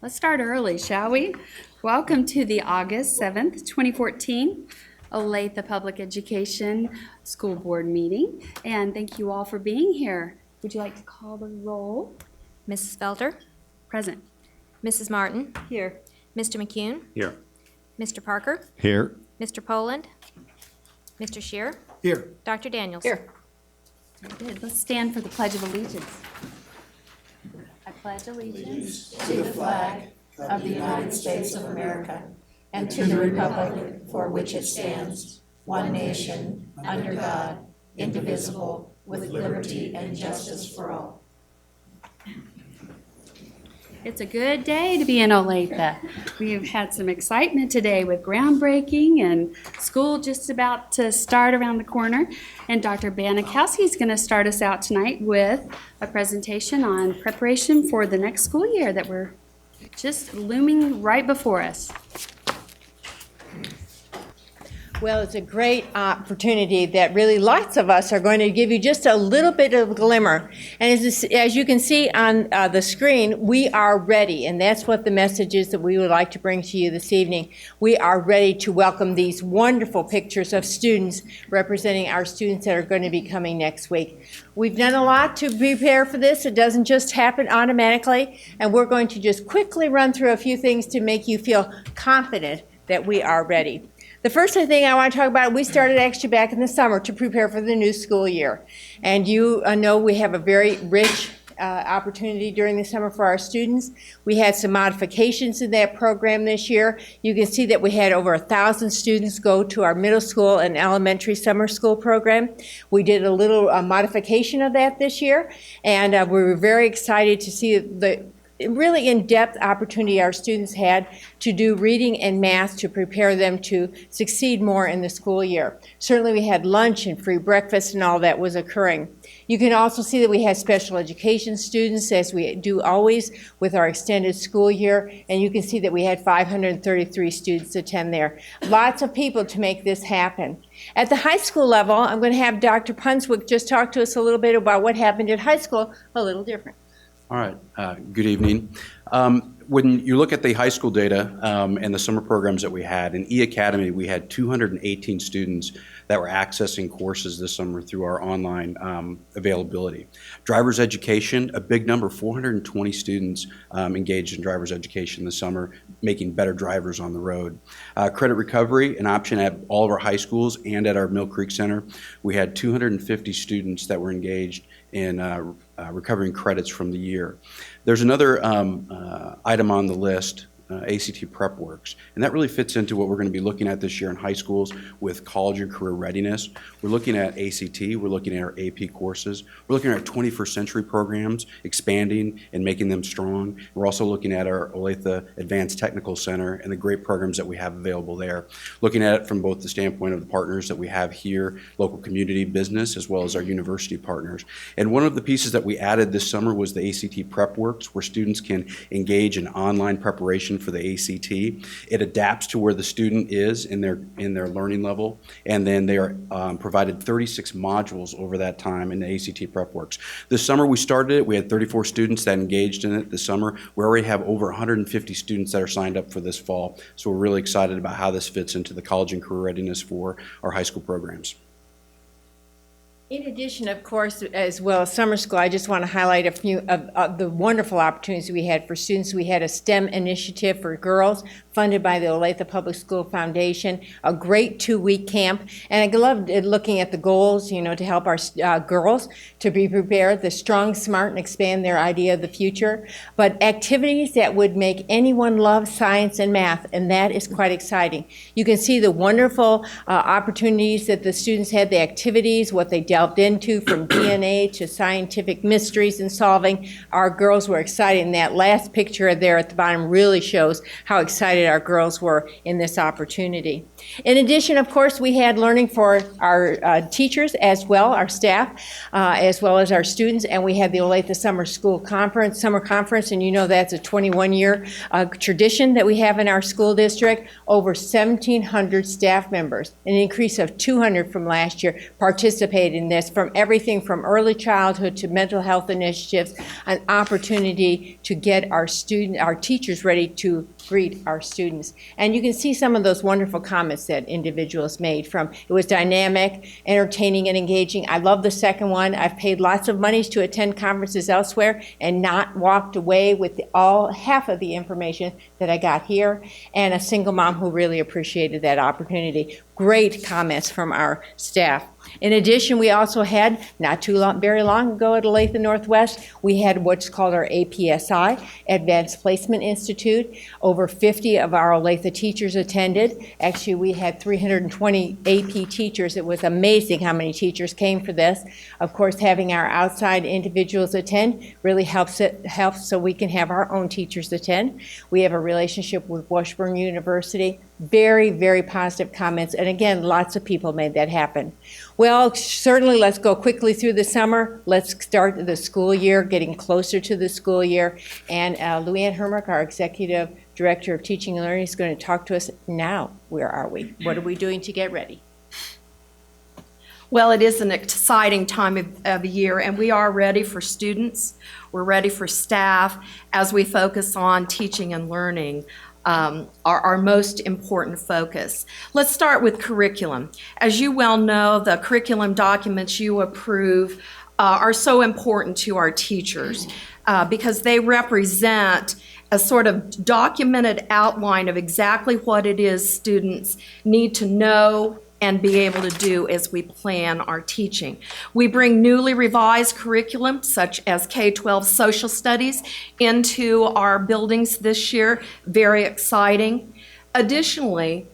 Let's start early, shall we? Welcome to the August 7th, 2014 Olathe Public Education School Board meeting, and thank you all for being here. Would you like to call the roll? Mrs. Felter? Present. Mrs. Martin? Here. Mr. McCune? Here. Mr. Parker? Here. Mr. Poland? Mr. Shear? Here. Dr. Daniels? Here. Good. Let's stand for the Pledge of Allegiance. I pledge allegiance to the flag of the United States of America and to the republic for which it stands, one nation, under God, indivisible, with liberty and justice for all. It's a good day to be in Olathe. We've had some excitement today with groundbreaking and school just about to start around the corner. And Dr. Banikowski is going to start us out tonight with a presentation on preparation for the next school year that we're just looming right before us. Well, it's a great opportunity that really lots of us are going to give you just a little bit of a glimmer. And as you can see on the screen, we are ready, and that's what the message is that we would like to bring to you this evening. We are ready to welcome these wonderful pictures of students representing our students that are going to be coming next week. We've done a lot to prepare for this. It doesn't just happen automatically, and we're going to just quickly run through a few things to make you feel confident that we are ready. The first thing I want to talk about, we started actually back in the summer to prepare for the new school year. And you know we have a very rich opportunity during the summer for our students. We had some modifications in that program this year. You can see that we had over 1,000 students go to our middle school and elementary summer school program. We did a little modification of that this year, and we were very excited to see the really in-depth opportunity our students had to do reading and math to prepare them to succeed more in the school year. Certainly we had lunch and free breakfast and all that was occurring. You can also see that we had special education students, as we do always with our extended school year, and you can see that we had 533 students attend there. Lots of people to make this happen. At the high school level, I'm going to have Dr. Punswick just talk to us a little bit about what happened at high school, a little different. All right. Good evening. When you look at the high school data and the summer programs that we had, in E-Academy we had 218 students that were accessing courses this summer through our online availability. Driver's education, a big number, 420 students engaged in driver's education this summer, making better drivers on the road. Credit recovery, an option at all of our high schools and at our Mill Creek Center. We had 250 students that were engaged in recovering credits from the year. There's another item on the list, ACT Prep Works, and that really fits into what we're going to be looking at this year in high schools with college and career readiness. We're looking at ACT, we're looking at our AP courses, we're looking at our 21st century programs, expanding and making them strong. We're also looking at our Olathe Advanced Technical Center and the great programs that we have available there. Looking at it from both the standpoint of the partners that we have here, local community business, as well as our university partners. And one of the pieces that we added this summer was the ACT Prep Works, where students can engage in online preparation for the ACT. It adapts to where the student is in their learning level, and then they are provided 36 modules over that time in the ACT Prep Works. This summer we started it. We had 34 students that engaged in it this summer. We already have over 150 students that are signed up for this fall, so we're really excited about how this fits into the college and career readiness for our high school programs. In addition, of course, as well as summer school, I just want to highlight a few of the wonderful opportunities we had for students. We had a STEM initiative for girls funded by the Olathe Public School Foundation, a great 2-week camp, and I loved looking at the goals, you know, to help our girls to be prepared, the strong, smart, and expand their idea of the future, but activities that would make anyone love science and math, and that is quite exciting. You can see the wonderful opportunities that the students had, the activities, what they delved into from DNA to scientific mysteries and solving. Our girls were excited, and that last picture there at the bottom really shows how excited our girls were in this opportunity. In addition, of course, we had learning for our teachers as well, our staff, as well as our students, and we had the Olathe Summer Conference, and you know that's a 21-year tradition that we have in our school district. Over 1,700 staff members, an increase of 200 from last year, participated in this, from everything from early childhood to mental health initiatives, an opportunity to get our teachers ready to greet our students. And you can see some of those wonderful comments that individuals made from, it was dynamic, entertaining, and engaging. I love the second one. I've paid lots of money to attend conferences elsewhere and not walked away with half of the information that I got here, and a single mom who really appreciated that opportunity. Great comments from our staff. In addition, we also had, not very long ago at Olathe Northwest, we had what's called our APSI, Advanced Placement Institute. Over 50 of our Olathe teachers attended. Actually, we had 320 AP teachers. It was amazing how many teachers came for this. Of course, having our outside individuals attend really helps so we can have our own teachers attend. We have a relationship with Washburn University. Very, very positive comments, and again, lots of people made that happen. Well, certainly let's go quickly through the summer. Let's start the school year, getting closer to the school year, and Luann Hermick, our Executive Director of Teaching and Learning, is going to talk to us now. Where are we? What are we doing to get ready? Well, it is an exciting time of year, and we are ready for students. We're ready for staff as we focus on teaching and learning. Our most important focus. Let's start with curriculum. As you well know, the curriculum documents you approve are so important to our teachers because they represent a sort of documented outline of exactly what it is students need to know and be able to do as we plan our teaching. We bring newly revised curriculum, such as K-12 social studies, into our buildings this year. Very exciting. Additionally,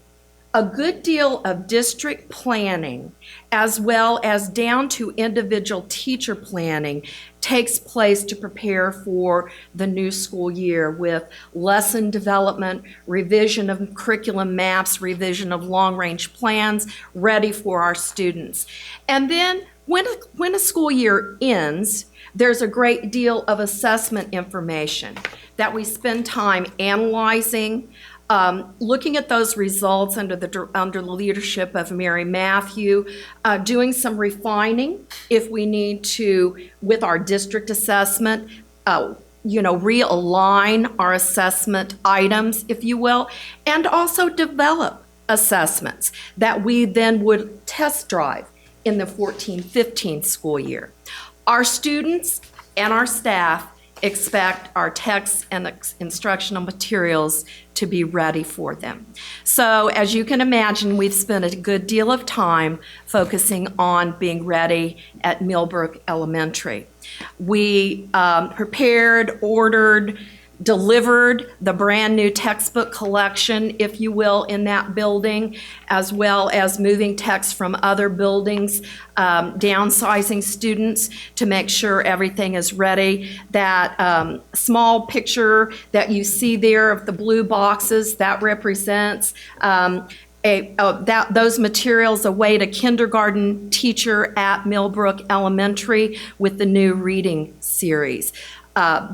a good deal of district planning, as well as down to individual teacher planning, takes place to prepare for the new school year with lesson development, revision of curriculum maps, revision of long-range plans ready for our students. And then when a school year ends, there's a great deal of assessment information that we spend time analyzing, looking at those results under the leadership of Mary Matthew, doing some refining if we need to with our district assessment, realign our assessment items, if you will, and also develop assessments that we then would test drive in the 14-15 school year. Our students and our staff expect our texts and instructional materials to be ready for them. So as you can imagine, we've spent a good deal of time focusing on being ready at Millbrook Elementary. We prepared, ordered, delivered the brand new textbook collection, if you will, in that building, as well as moving texts from other buildings, downsizing students to make sure everything is ready. That small picture that you see there of the blue boxes, that represents those materials await a kindergarten teacher at Millbrook Elementary with the new reading series.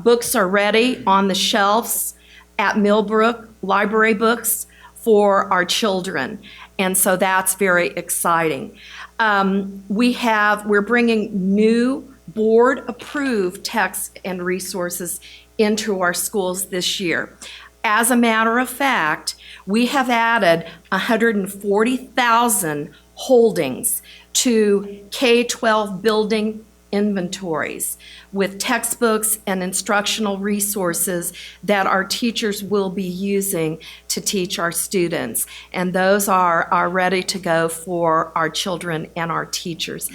Books are ready on the shelves at Millbrook, library books for our children, and so that's very exciting. We're bringing new board-approved texts and resources into our schools this year. As a matter of fact, we have added 140,000 holdings to K-12 building inventories with textbooks and instructional resources that our teachers will be using to teach our students. And those are ready to go for our children and our teachers.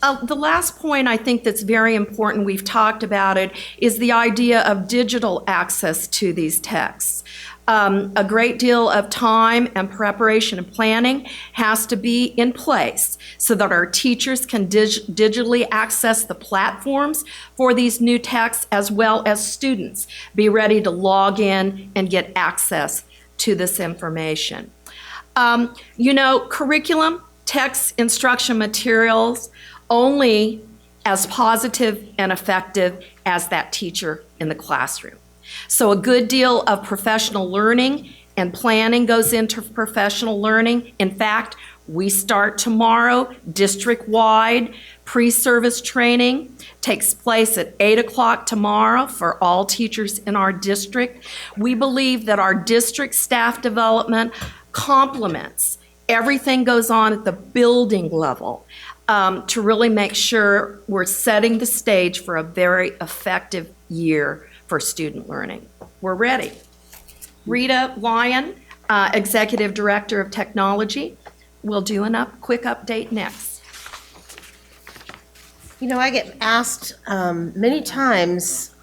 The last point I think that's very important, we've talked about it, is the idea of digital access to these texts. A great deal of time and preparation and planning has to be in place so that our teachers can digitally access the platforms for these new texts, as well as students be ready to log in and get access to this information. Curriculum, text, instruction materials, only as positive and effective as that teacher in the classroom. So a good deal of professional learning and planning goes into professional learning. In fact, we start tomorrow, district-wide pre-service training takes place at 8 o'clock tomorrow for all teachers in our district. We believe that our district staff development complements everything goes on at the building level to really make sure we're setting the stage for a very effective year for student learning. We're ready. Rita Lyon, Executive Director of Technology, will do a quick update next. You know, I get asked many times,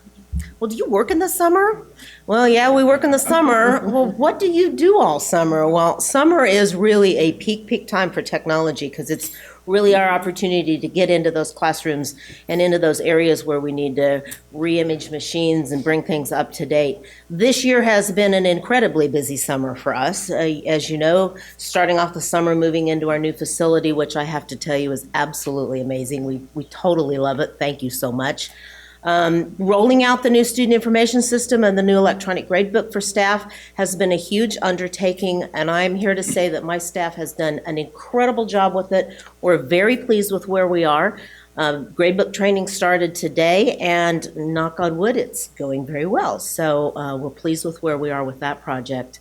well, do you work in the summer? Well, yeah, we work in the summer. Well, what do you do all summer? Well, summer is really a peak time for technology because it's really our opportunity to get into those classrooms and into those areas where we need to re-image machines and bring things up to date. This year has been an incredibly busy summer for us. As you know, starting off the summer, moving into our new facility, which I have to tell you is absolutely amazing. We totally love it. Thank you so much. Rolling out the new student information system and the new electronic gradebook for staff has been a huge undertaking, and I'm here to say that my staff has done an incredible job with it. We're very pleased with where we are. Gradebook training started today, and knock on wood, it's going very well. So we're pleased with where we are with that project.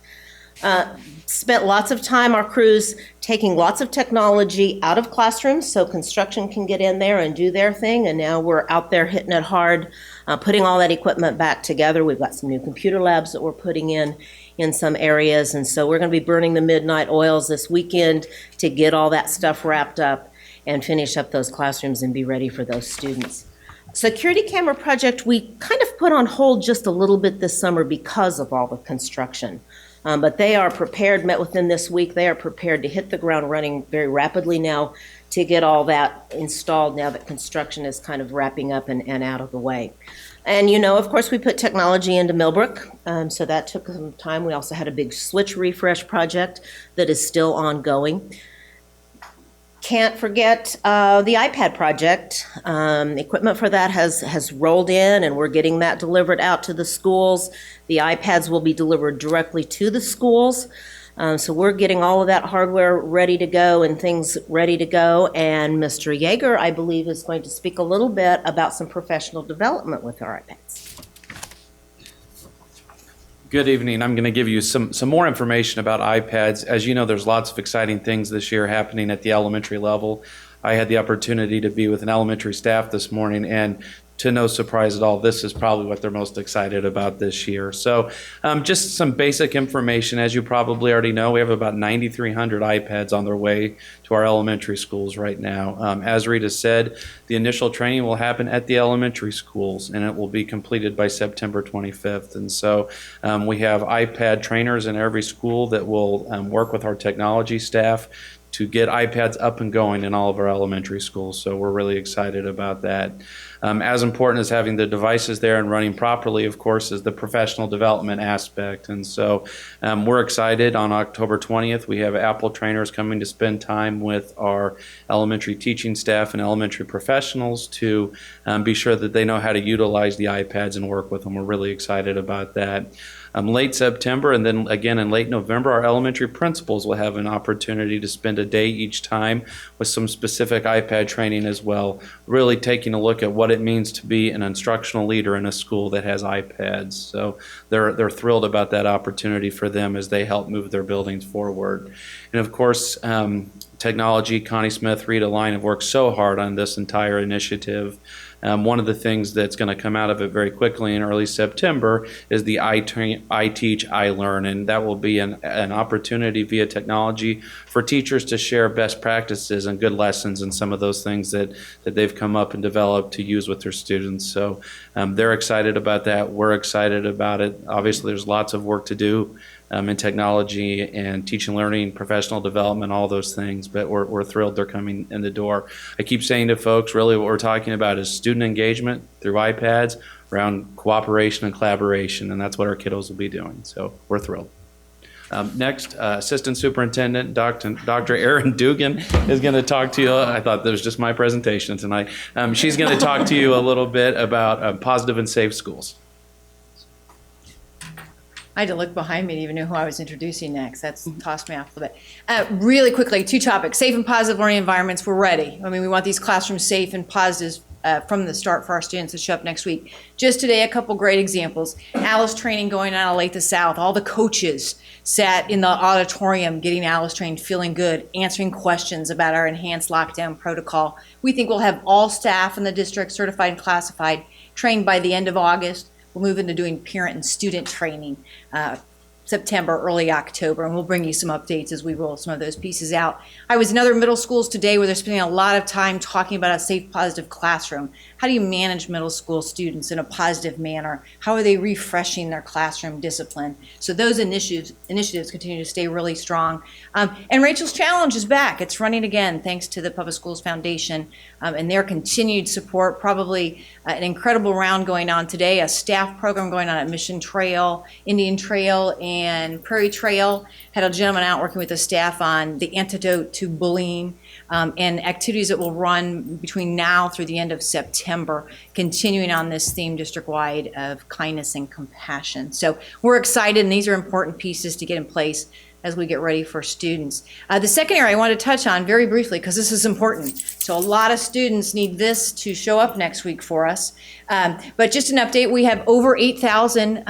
Spent lots of time, our crews, taking lots of technology out of classrooms so construction can get in there and do their thing, and now we're out there hitting it hard, putting all that equipment back together. We've got some new computer labs that we're putting in some areas, and so we're going to be burning the midnight oils this weekend to get all that stuff wrapped up and finish up those classrooms and be ready for those students. Security camera project, we kind of put on hold just a little bit this summer because of all the construction. But they are prepared, met with them this week, they are prepared to hit the ground running very rapidly now to get all that installed now that construction is kind of wrapping up and out of the way. And you know, of course, we put technology into Millbrook, so that took some time. We also had a big switch refresh project that is still ongoing. Can't forget the iPad project. Equipment for that has rolled in, and we're getting that delivered out to the schools. The iPads will be delivered directly to the schools. So we're getting all of that hardware ready to go and things ready to go. And Mr. Yeager, I believe, is going to speak a little bit about some professional development with our iPads. Good evening. I'm going to give you some more information about iPads. As you know, there's lots of exciting things this year happening at the elementary level. I had the opportunity to be with an elementary staff this morning, and to no surprise at all, this is probably what they're most excited about this year. So just some basic information. As you probably already know, we have about 9,300 iPads on their way to our elementary schools right now. As Rita said, the initial training will happen at the elementary schools, and it will be completed by September 25th. And so we have iPad trainers in every school that will work with our technology staff to get iPads up and going in all of our elementary schools. So we're really excited about that. As important as having the devices there and running properly, of course, is the professional development aspect. And so we're excited. On October 20th, we have Apple trainers coming to spend time with our elementary teaching staff and elementary professionals to be sure that they know how to utilize the iPads and work with them. We're really excited about that. Late September and then again in late November, our elementary principals will have an opportunity to spend a day each time with some specific iPad training as well, really taking a look at what it means to be an instructional leader in a school that has iPads. So they're thrilled about that opportunity for them as they help move their buildings forward. And of course, technology, Connie Smith, Rita Line have worked so hard on this entire initiative. One of the things that's going to come out of it very quickly in early September is the I Teach, I Learn, and that will be an opportunity via technology for teachers to share best practices and good lessons and some of those things that they've come up and developed to use with their students. So they're excited about that. We're excited about it. Obviously, there's lots of work to do in technology and teaching, learning, professional development, all those things, but we're thrilled they're coming in the door. I keep saying to folks, really what we're talking about is student engagement through iPads around cooperation and collaboration, and that's what our kiddos will be doing, so we're thrilled. Next, Assistant Superintendent Dr. Erin Dugan is going to talk to you. I thought that was just my presentation tonight. She's going to talk to you a little bit about positive and safe schools. I had to look behind me to even know who I was introducing next. That's tossed me off a little bit. Really quickly, 2 topics. Safe and positive learning environments. We're ready. I mean, we want these classrooms safe and positive from the start for our students to show up next week. Just today, a couple great examples. ALICE training going on at Olathe South. All the coaches sat in the auditorium getting ALICE trained, feeling good, answering questions about our enhanced lockdown protocol. We think we'll have all staff in the district certified and classified, trained by the end of August. We'll move into doing parent and student training September, early October, and we'll bring you some updates as we roll some of those pieces out. I was in other middle schools today where they're spending a lot of time talking about a safe, positive classroom. How do you manage middle school students in a positive manner? How are they refreshing their classroom discipline? So those initiatives continue to stay really strong. And Rachel's Challenge is back. It's running again thanks to the Public Schools Foundation and their continued support. Probably an incredible round going on today, a staff program going on at Mission Trail, Indian Trail, and Prairie Trail. Had a gentleman out working with the staff on the antidote to bullying and activities that will run between now through the end of September, continuing on this theme district-wide of kindness and compassion. So we're excited, and these are important pieces to get in place as we get ready for students. The second area I want to touch on very briefly, because this is important. So a lot of students need this to show up next week for us. But just an update, we have over 8,000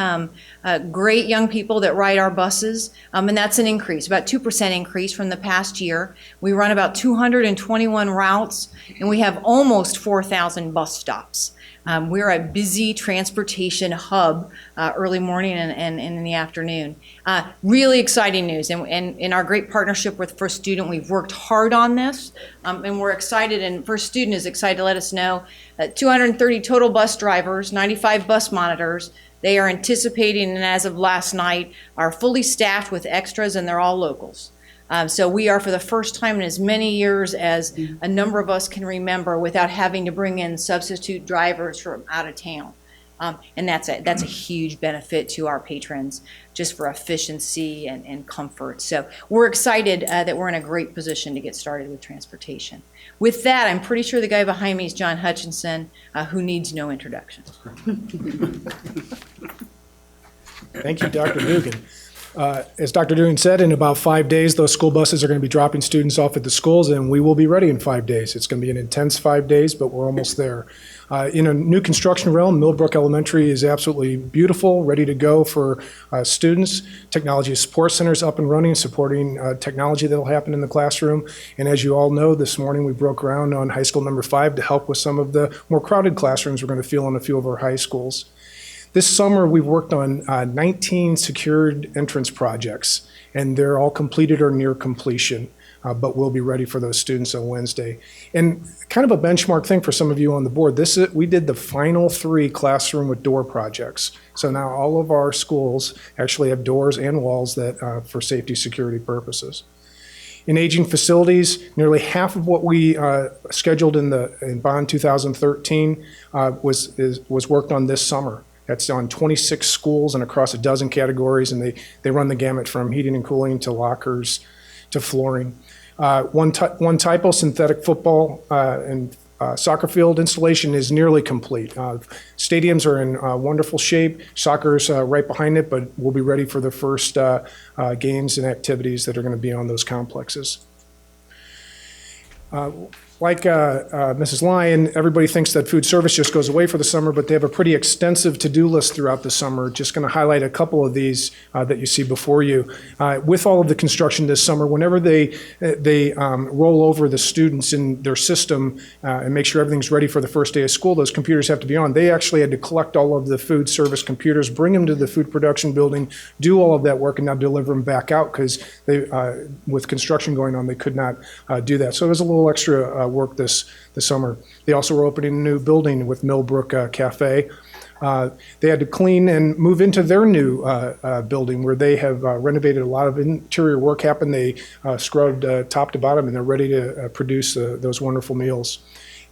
great young people that ride our buses, and that's an increase, about 2% increase from the past year. We run about 221 routes, and we have almost 4,000 bus stops. We're a busy transportation hub early morning and in the afternoon. Really exciting news, and in our great partnership with First Student, we've worked hard on this, and we're excited, and First Student is excited to let us know that 230 total bus drivers, 95 bus monitors. They are anticipating, and as of last night, are fully staffed with extras, and they're all locals. So we are, for the first time in as many years as a number of us can remember, without having to bring in substitute drivers from out of town. And that's a huge benefit to our patrons, just for efficiency and comfort. So we're excited that we're in a great position to get started with transportation. With that, I'm pretty sure the guy behind me is John Hutchinson, who needs no introduction. Thank you, Dr. Dugan. As Dr. Dugan said, in about 5 days, those school buses are going to be dropping students off at the schools, and we will be ready in 5 days. It's going to be an intense 5 days, but we're almost there. In a new construction realm, Millbrook Elementary is absolutely beautiful, ready to go for students. Technology Support Center is up and running, supporting technology that will happen in the classroom. And as you all know, this morning we broke ground on high school number 5 to help with some of the more crowded classrooms we're going to feel in a few of our high schools. This summer, we've worked on 19 secured entrance projects, and they're all completed or near completion, but we'll be ready for those students on Wednesday. And kind of a benchmark thing for some of you on the board, we did the final 3 classroom with door projects. So now all of our schools actually have doors and walls that for safety security purposes. In aging facilities, nearly half of what we scheduled in Bond 2013 was worked on this summer. That's on 26 schools and across a dozen categories, and they run the gamut from heating and cooling to lockers to flooring. One typo, synthetic football and soccer field installation is nearly complete. Stadiums are in wonderful shape. Soccer's right behind it, but we'll be ready for the first games and activities that are going to be on those complexes. Like Mrs. Lyon, everybody thinks that food service just goes away for the summer, but they have a pretty extensive to-do list throughout the summer. Just going to highlight a couple of these that you see before you. With all of the construction this summer, whenever they roll over the students in their system and make sure everything's ready for the first day of school, those computers have to be on. They actually had to collect all of the food service computers, bring them to the food production building, do all of that work, and now deliver them back out because with construction going on, they could not do that. So it was a little extra work this summer. They also were opening a new building with Millbrook Cafe. They had to clean and move into their new building where they have renovated. A lot of interior work happened. They scrubbed top to bottom, and they're ready to produce those wonderful meals.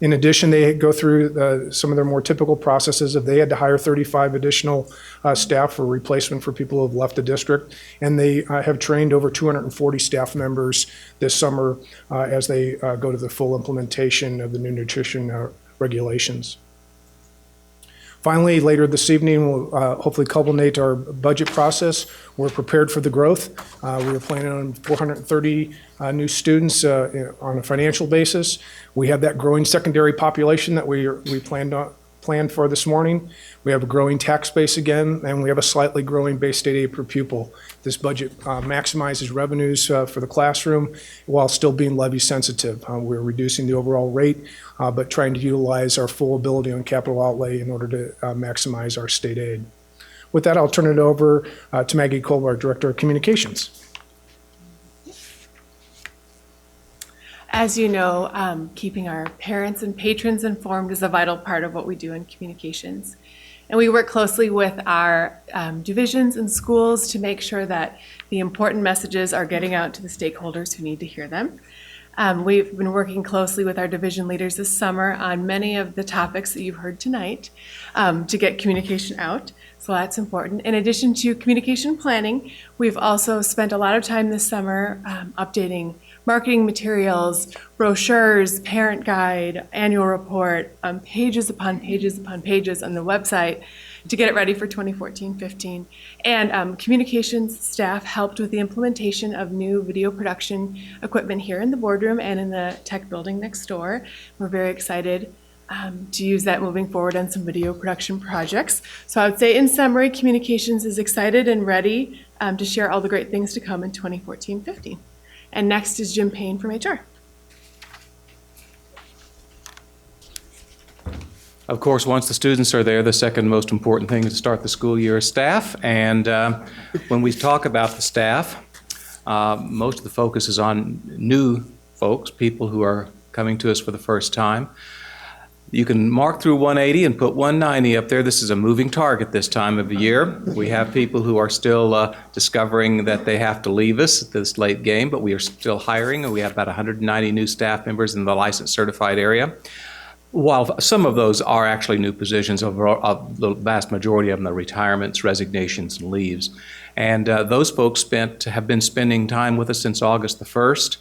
In addition, they go through some of their more typical processes of they had to hire 35 additional staff for replacement for people who have left the district, and they have trained over 240 staff members this summer as they go to the full implementation of the new nutrition regulations. Finally, later this evening, we'll hopefully culminate our budget process. We're prepared for the growth. We are planning on 430 new students on a financial basis. We have that growing secondary population that we planned for this morning. We have a growing tax base again, and we have a slightly growing base state aid per pupil. This budget maximizes revenues for the classroom while still being levy sensitive. We're reducing the overall rate, but trying to utilize our full ability on capital outlay in order to maximize our state aid. With that, I'll turn it over to Maggie Kolb, our Director of Communications. As you know, keeping our parents and patrons informed is a vital part of what we do in communications. And we work closely with our divisions and schools to make sure that the important messages are getting out to the stakeholders who need to hear them. We've been working closely with our division leaders this summer on many of the topics that you've heard tonight to get communication out. So that's important. In addition to communication planning, we've also spent a lot of time this summer updating marketing materials, brochures, parent guide, annual report, pages upon pages upon pages on the website to get it ready for 2014-15. And communications staff helped with the implementation of new video production equipment here in the boardroom and in the tech building next door. We're very excited to use that moving forward on some video production projects. So I would say in summary, communications is excited and ready to share all the great things to come in 2014-15. And next is Jim Payne from HR. Of course, once the students are there, the second most important thing is to start the school year is staff. And when we talk about the staff, most of the focus is on new folks, people who are coming to us for the first time. You can mark through 180 and put 190 up there. This is a moving target this time of the year. We have people who are still discovering that they have to leave us at this late game, but we are still hiring, and we have about 190 new staff members in the licensed certified area. While some of those are actually new positions, the vast majority of them are retirements, resignations, and leaves. And those folks have been spending time with us since August the 1st.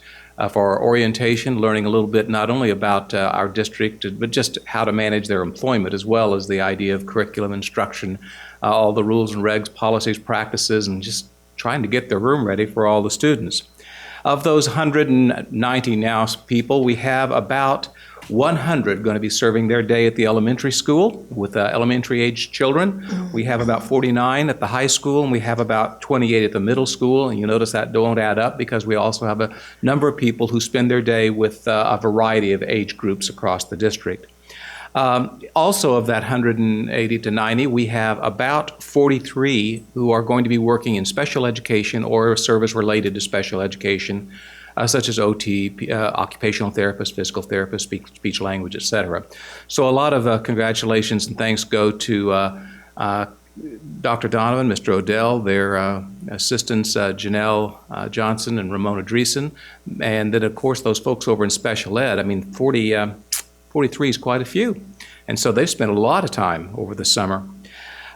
For our orientation, learning a little bit not only about our district, but just how to manage their employment, as well as the idea of curriculum instruction, all the rules and regs, policies, practices, and just trying to get their room ready for all the students. Of those 190 now people, we have about 100 going to be serving their day at the elementary school with elementary age children. We have about 49 at the high school, and we have about 28 at the middle school. And you notice that don't add up because we also have a number of people who spend their day with a variety of age groups across the district. Also of that 180 to 90, we have about 43 who are going to be working in special education or a service related to special education, such as OT, occupational therapist, physical therapist, speech language, et cetera. So a lot of congratulations and thanks go to Dr. Donovan, Mr. Odell, their assistants Janelle Johnson and Ramona Dreesen, and then of course those folks over in special ed. I mean, 43 is quite a few, and so they've spent a lot of time over the summer.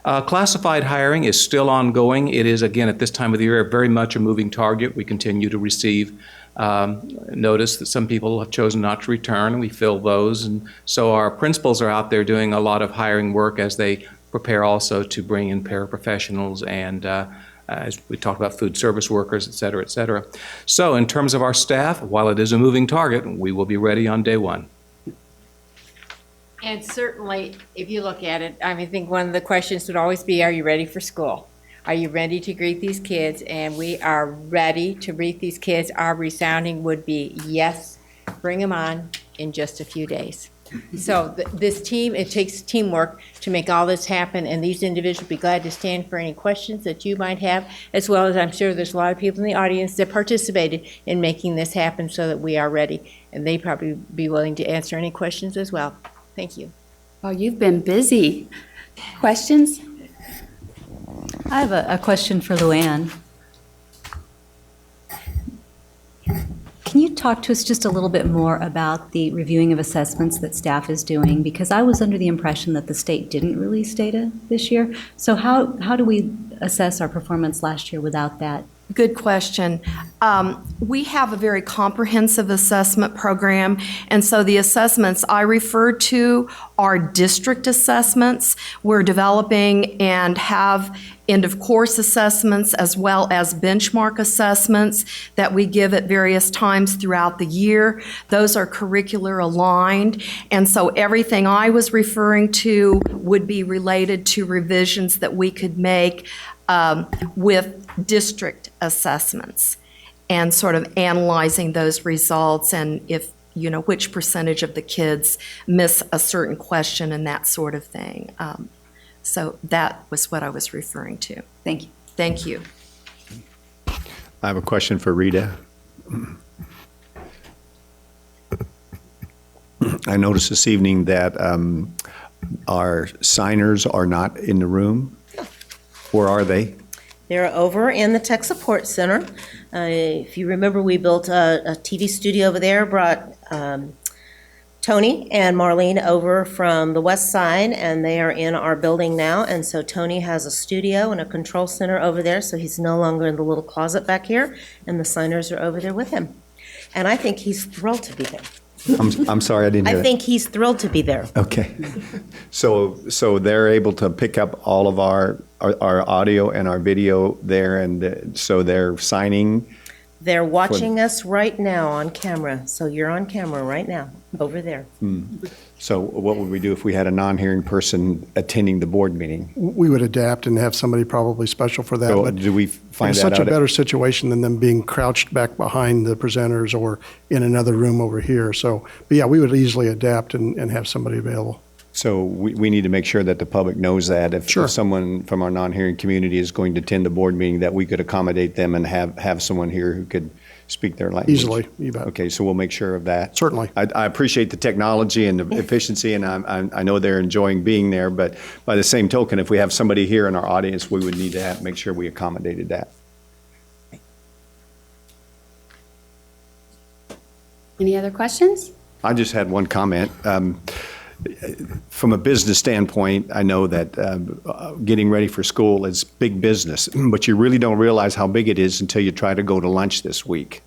Classified hiring is still ongoing. It is, again, at this time of the year, very much a moving target. We continue to receive notice that some people have chosen not to return, and we fill those. And so our principals are out there doing a lot of hiring work as they prepare also to bring in paraprofessionals and as we talked about, food service workers, et cetera, et cetera. So in terms of our staff, while it is a moving target, we will be ready on day one. And certainly, if you look at it, I think one of the questions would always be, are you ready for school? Are you ready to greet these kids? And we are ready to greet these kids. Our resounding would be, yes, bring them on in just a few days. So this team, it takes teamwork to make all this happen, and these individuals will be glad to stand for any questions that you might have, as well as I'm sure there's a lot of people in the audience that participated in making this happen so that we are ready, and they probably be willing to answer any questions as well. Thank you. Well, you've been busy. Questions? I have a question for Luann. Can you talk to us just a little bit more about the reviewing of assessments that staff is doing? Because I was under the impression that the state didn't release data this year. So how do we assess our performance last year without that? Good question. We have a very comprehensive assessment program, and so the assessments I refer to are district assessments. We're developing and have end-of-course assessments as well as benchmark assessments that we give at various times throughout the year. Those are curricular aligned, and so everything I was referring to would be related to revisions that we could make with district assessments and sort of analyzing those results and if, which percentage of the kids miss a certain question and that sort of thing. So that was what I was referring to. Thank you. Thank you. I have a question for Rita. I noticed this evening that our signers are not in the room. Where are they? They're over in the Tech Support Center. If you remember, we built a TV studio over there, brought Tony and Marlene over from the west side, and they are in our building now. And so Tony has a studio and a control center over there, so he's no longer in the little closet back here, and the signers are over there with him. And I think he's thrilled to be there. I'm sorry, I didn't hear I that. think he's thrilled to be there. Okay. So they're able to pick up all of our audio and our video there, and so they're signing. They're watching us right now on camera, so you're on camera right now, over there. So what would we do if we had a non-hearing person attending the board meeting? We would adapt and have somebody probably special for that. So But do we find it's that such a out? better situation than them being crouched back behind the presenters or in another room over here. So, but yeah, we would easily adapt and have somebody available. So we need to make sure that the public knows that if Sure. someone from our non-hearing community is going to attend the board meeting, that we could accommodate them and have someone here who could speak their language. Easily, you bet. Okay, so we'll make sure of that. Certainly. I appreciate the technology and the efficiency, and I know they're enjoying being there, but by the same token, if we have somebody here in our audience, we would need to make sure we accommodated that. Any other questions? I just had one comment. From a business standpoint, I know that getting ready for school is big business, but you really don't realize how big it is until you try to go to lunch this week.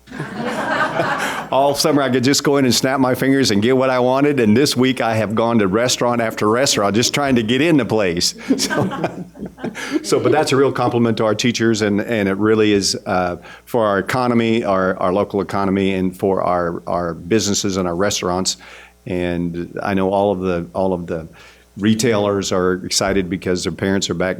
All summer I could just go in and snap my fingers and get what I wanted, and this week I have gone to restaurant after restaurant just trying to get in the place. But that's a real compliment to our teachers, and it really is for our economy, our local economy, and for our businesses and our restaurants. And I know all of the retailers are excited because their parents are back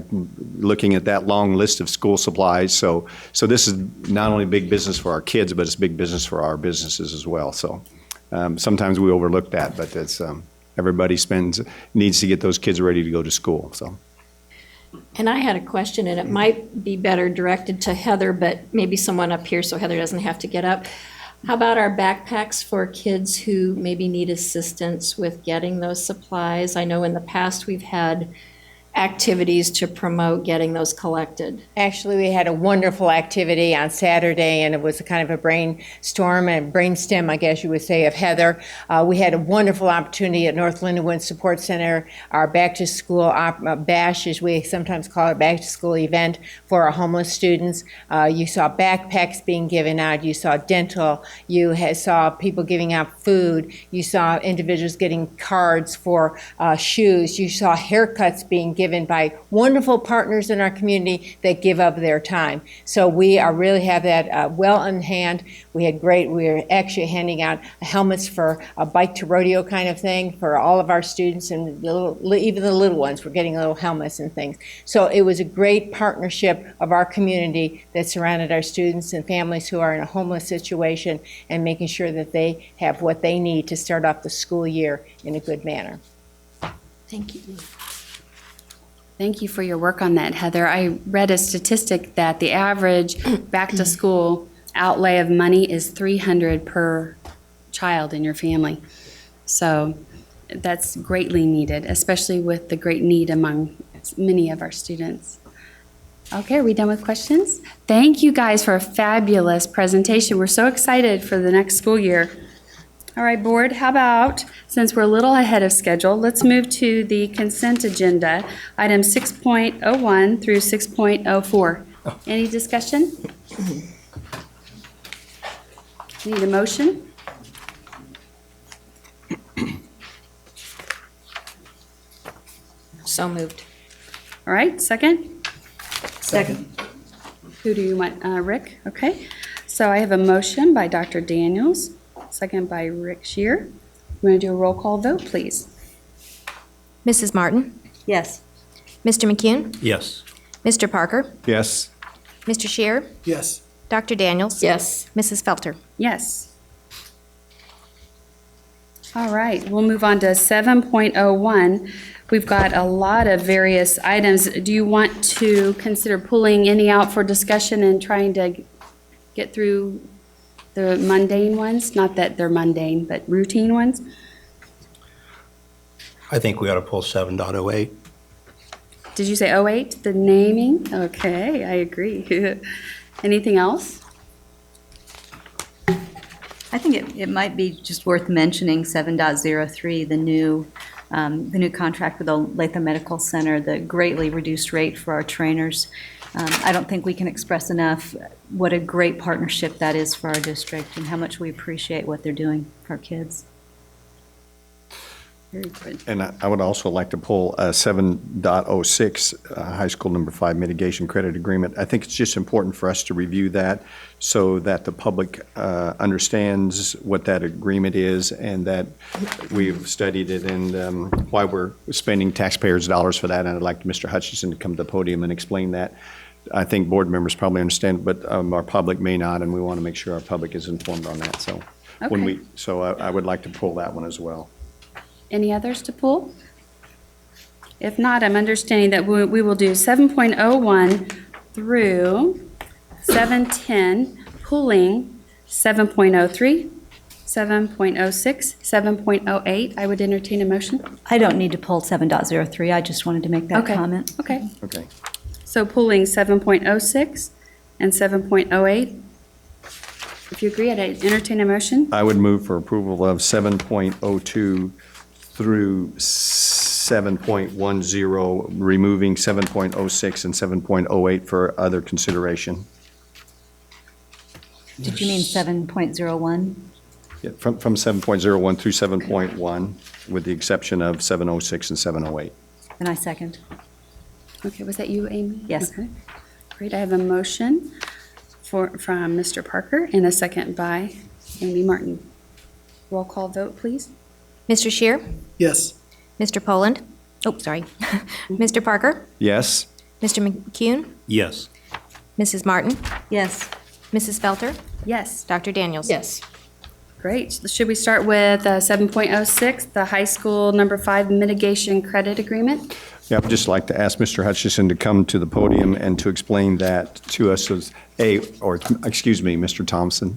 looking at that long list of school supplies. So this is not only big business for our kids, but it's big business for our businesses as well. So sometimes we overlook that, but it's everybody needs to get those kids ready to go to school. So. And I had a question, and it might be better directed to Heather, but maybe someone up here so Heather doesn't have to get up. How about our backpacks for kids who maybe need assistance with getting those supplies? I know in the past we've had activities to promote getting those collected. Actually, we had a wonderful activity on Saturday, and it was a kind of a brainstorm and brainstem, I guess you would say, of Heather. We had a wonderful opportunity at North Lindenwood Support Center, our back-to-school bash, as we sometimes call it, back-to-school event for our homeless students. You saw backpacks being given out. You saw dental. You saw people giving out food. You saw individuals getting cards for shoes. You saw haircuts being given by wonderful partners in our community that give up their time. So we really have that well in hand. We were actually handing out helmets for a bike to rodeo kind of thing for all of our students, and even the little ones were getting little helmets and things. So it was a great partnership of our community that surrounded our students and families who are in a homeless situation, and making sure that they have what they need to start off the school year in a good manner. Thank you. Thank you for your work on that, Heather. I read a statistic that the average back-to-school outlay of money is $300 per child in your family. So that's greatly needed, especially with the great need among many of our students. Okay, are we done with questions? Thank you guys for a fabulous presentation. We're so excited for the next school year. All right, board, how about, since we're a little ahead of schedule, let's move to the consent agenda, items 6.01 through 6.04. Any discussion? Need a motion? So moved. All right, second? Second. Who do you want? Rick? Okay. So I have a motion by Dr. Daniels, second by Rick Shear. You want to do a roll call vote, please? Mrs. Martin? Yes. Mr. McCune? Yes. Mr. Parker? Yes. Mr. Shear? Yes. Dr. Daniels? Yes. Mrs. Felter? Yes. All right, we'll move on to 7.01. We've got a lot of various items. Do you want to consider pulling any out for discussion and trying to get through the mundane ones? Not that they're mundane, but routine ones? I think we ought to pull 7.08. Did you say 08, the naming? Okay, I agree. Anything else? I think it might be just worth mentioning 7.03, the new contract with Olathe Medical Center, the greatly reduced rate for our trainers. I don't think we can express enough what a great partnership that is for our district and how much we appreciate what they're doing for our kids. Very good. And I would also like to pull 7.06, high school number 5 mitigation credit agreement. I think it's just important for us to review that so that the public understands what that agreement is and that we've studied it and why we're spending taxpayers' dollars for that. And I'd like Mr. Hutchison to come to the podium and explain that. I think board members probably understand, but our public may not, and we want to make sure our public is informed on that. So Okay. I would like to pull that one as well. Any others to pull? If not, I'm understanding that we will do 7.01 through 7.10, pulling 7.03, 7.06, 7.08. I would entertain a motion. I don't need to pull 7.03, I just wanted to make that Okay. comment. Okay. Okay. So pulling 7.06 and 7.08. If you agree, I'd entertain a motion. I would move for approval of 7.02 through 7.10, removing 7.06 and 7.08 for other consideration. Did you mean 7.01? Yeah, from 7.01 through 7.1, with the exception of 7.06 and 7.08. And I second. Okay, was that you, Amy? Yes. Okay. Great, I have a motion from Mr. Parker and a second by Amy Martin. Roll call vote, please. Mr. Shear? Yes. Mr. Poland? Oh, sorry. Mr. Parker? Yes? Mr. McCune? Yes. Mrs. Martin? Yes. Mrs. Felter? Yes, Dr. Daniels? Yes. great. Should we start with 7.06, the high school number 5 mitigation credit agreement? Yeah, I'd just like to ask Mr. Hutchison to come to the podium and to explain that to us as Mr. Thompson,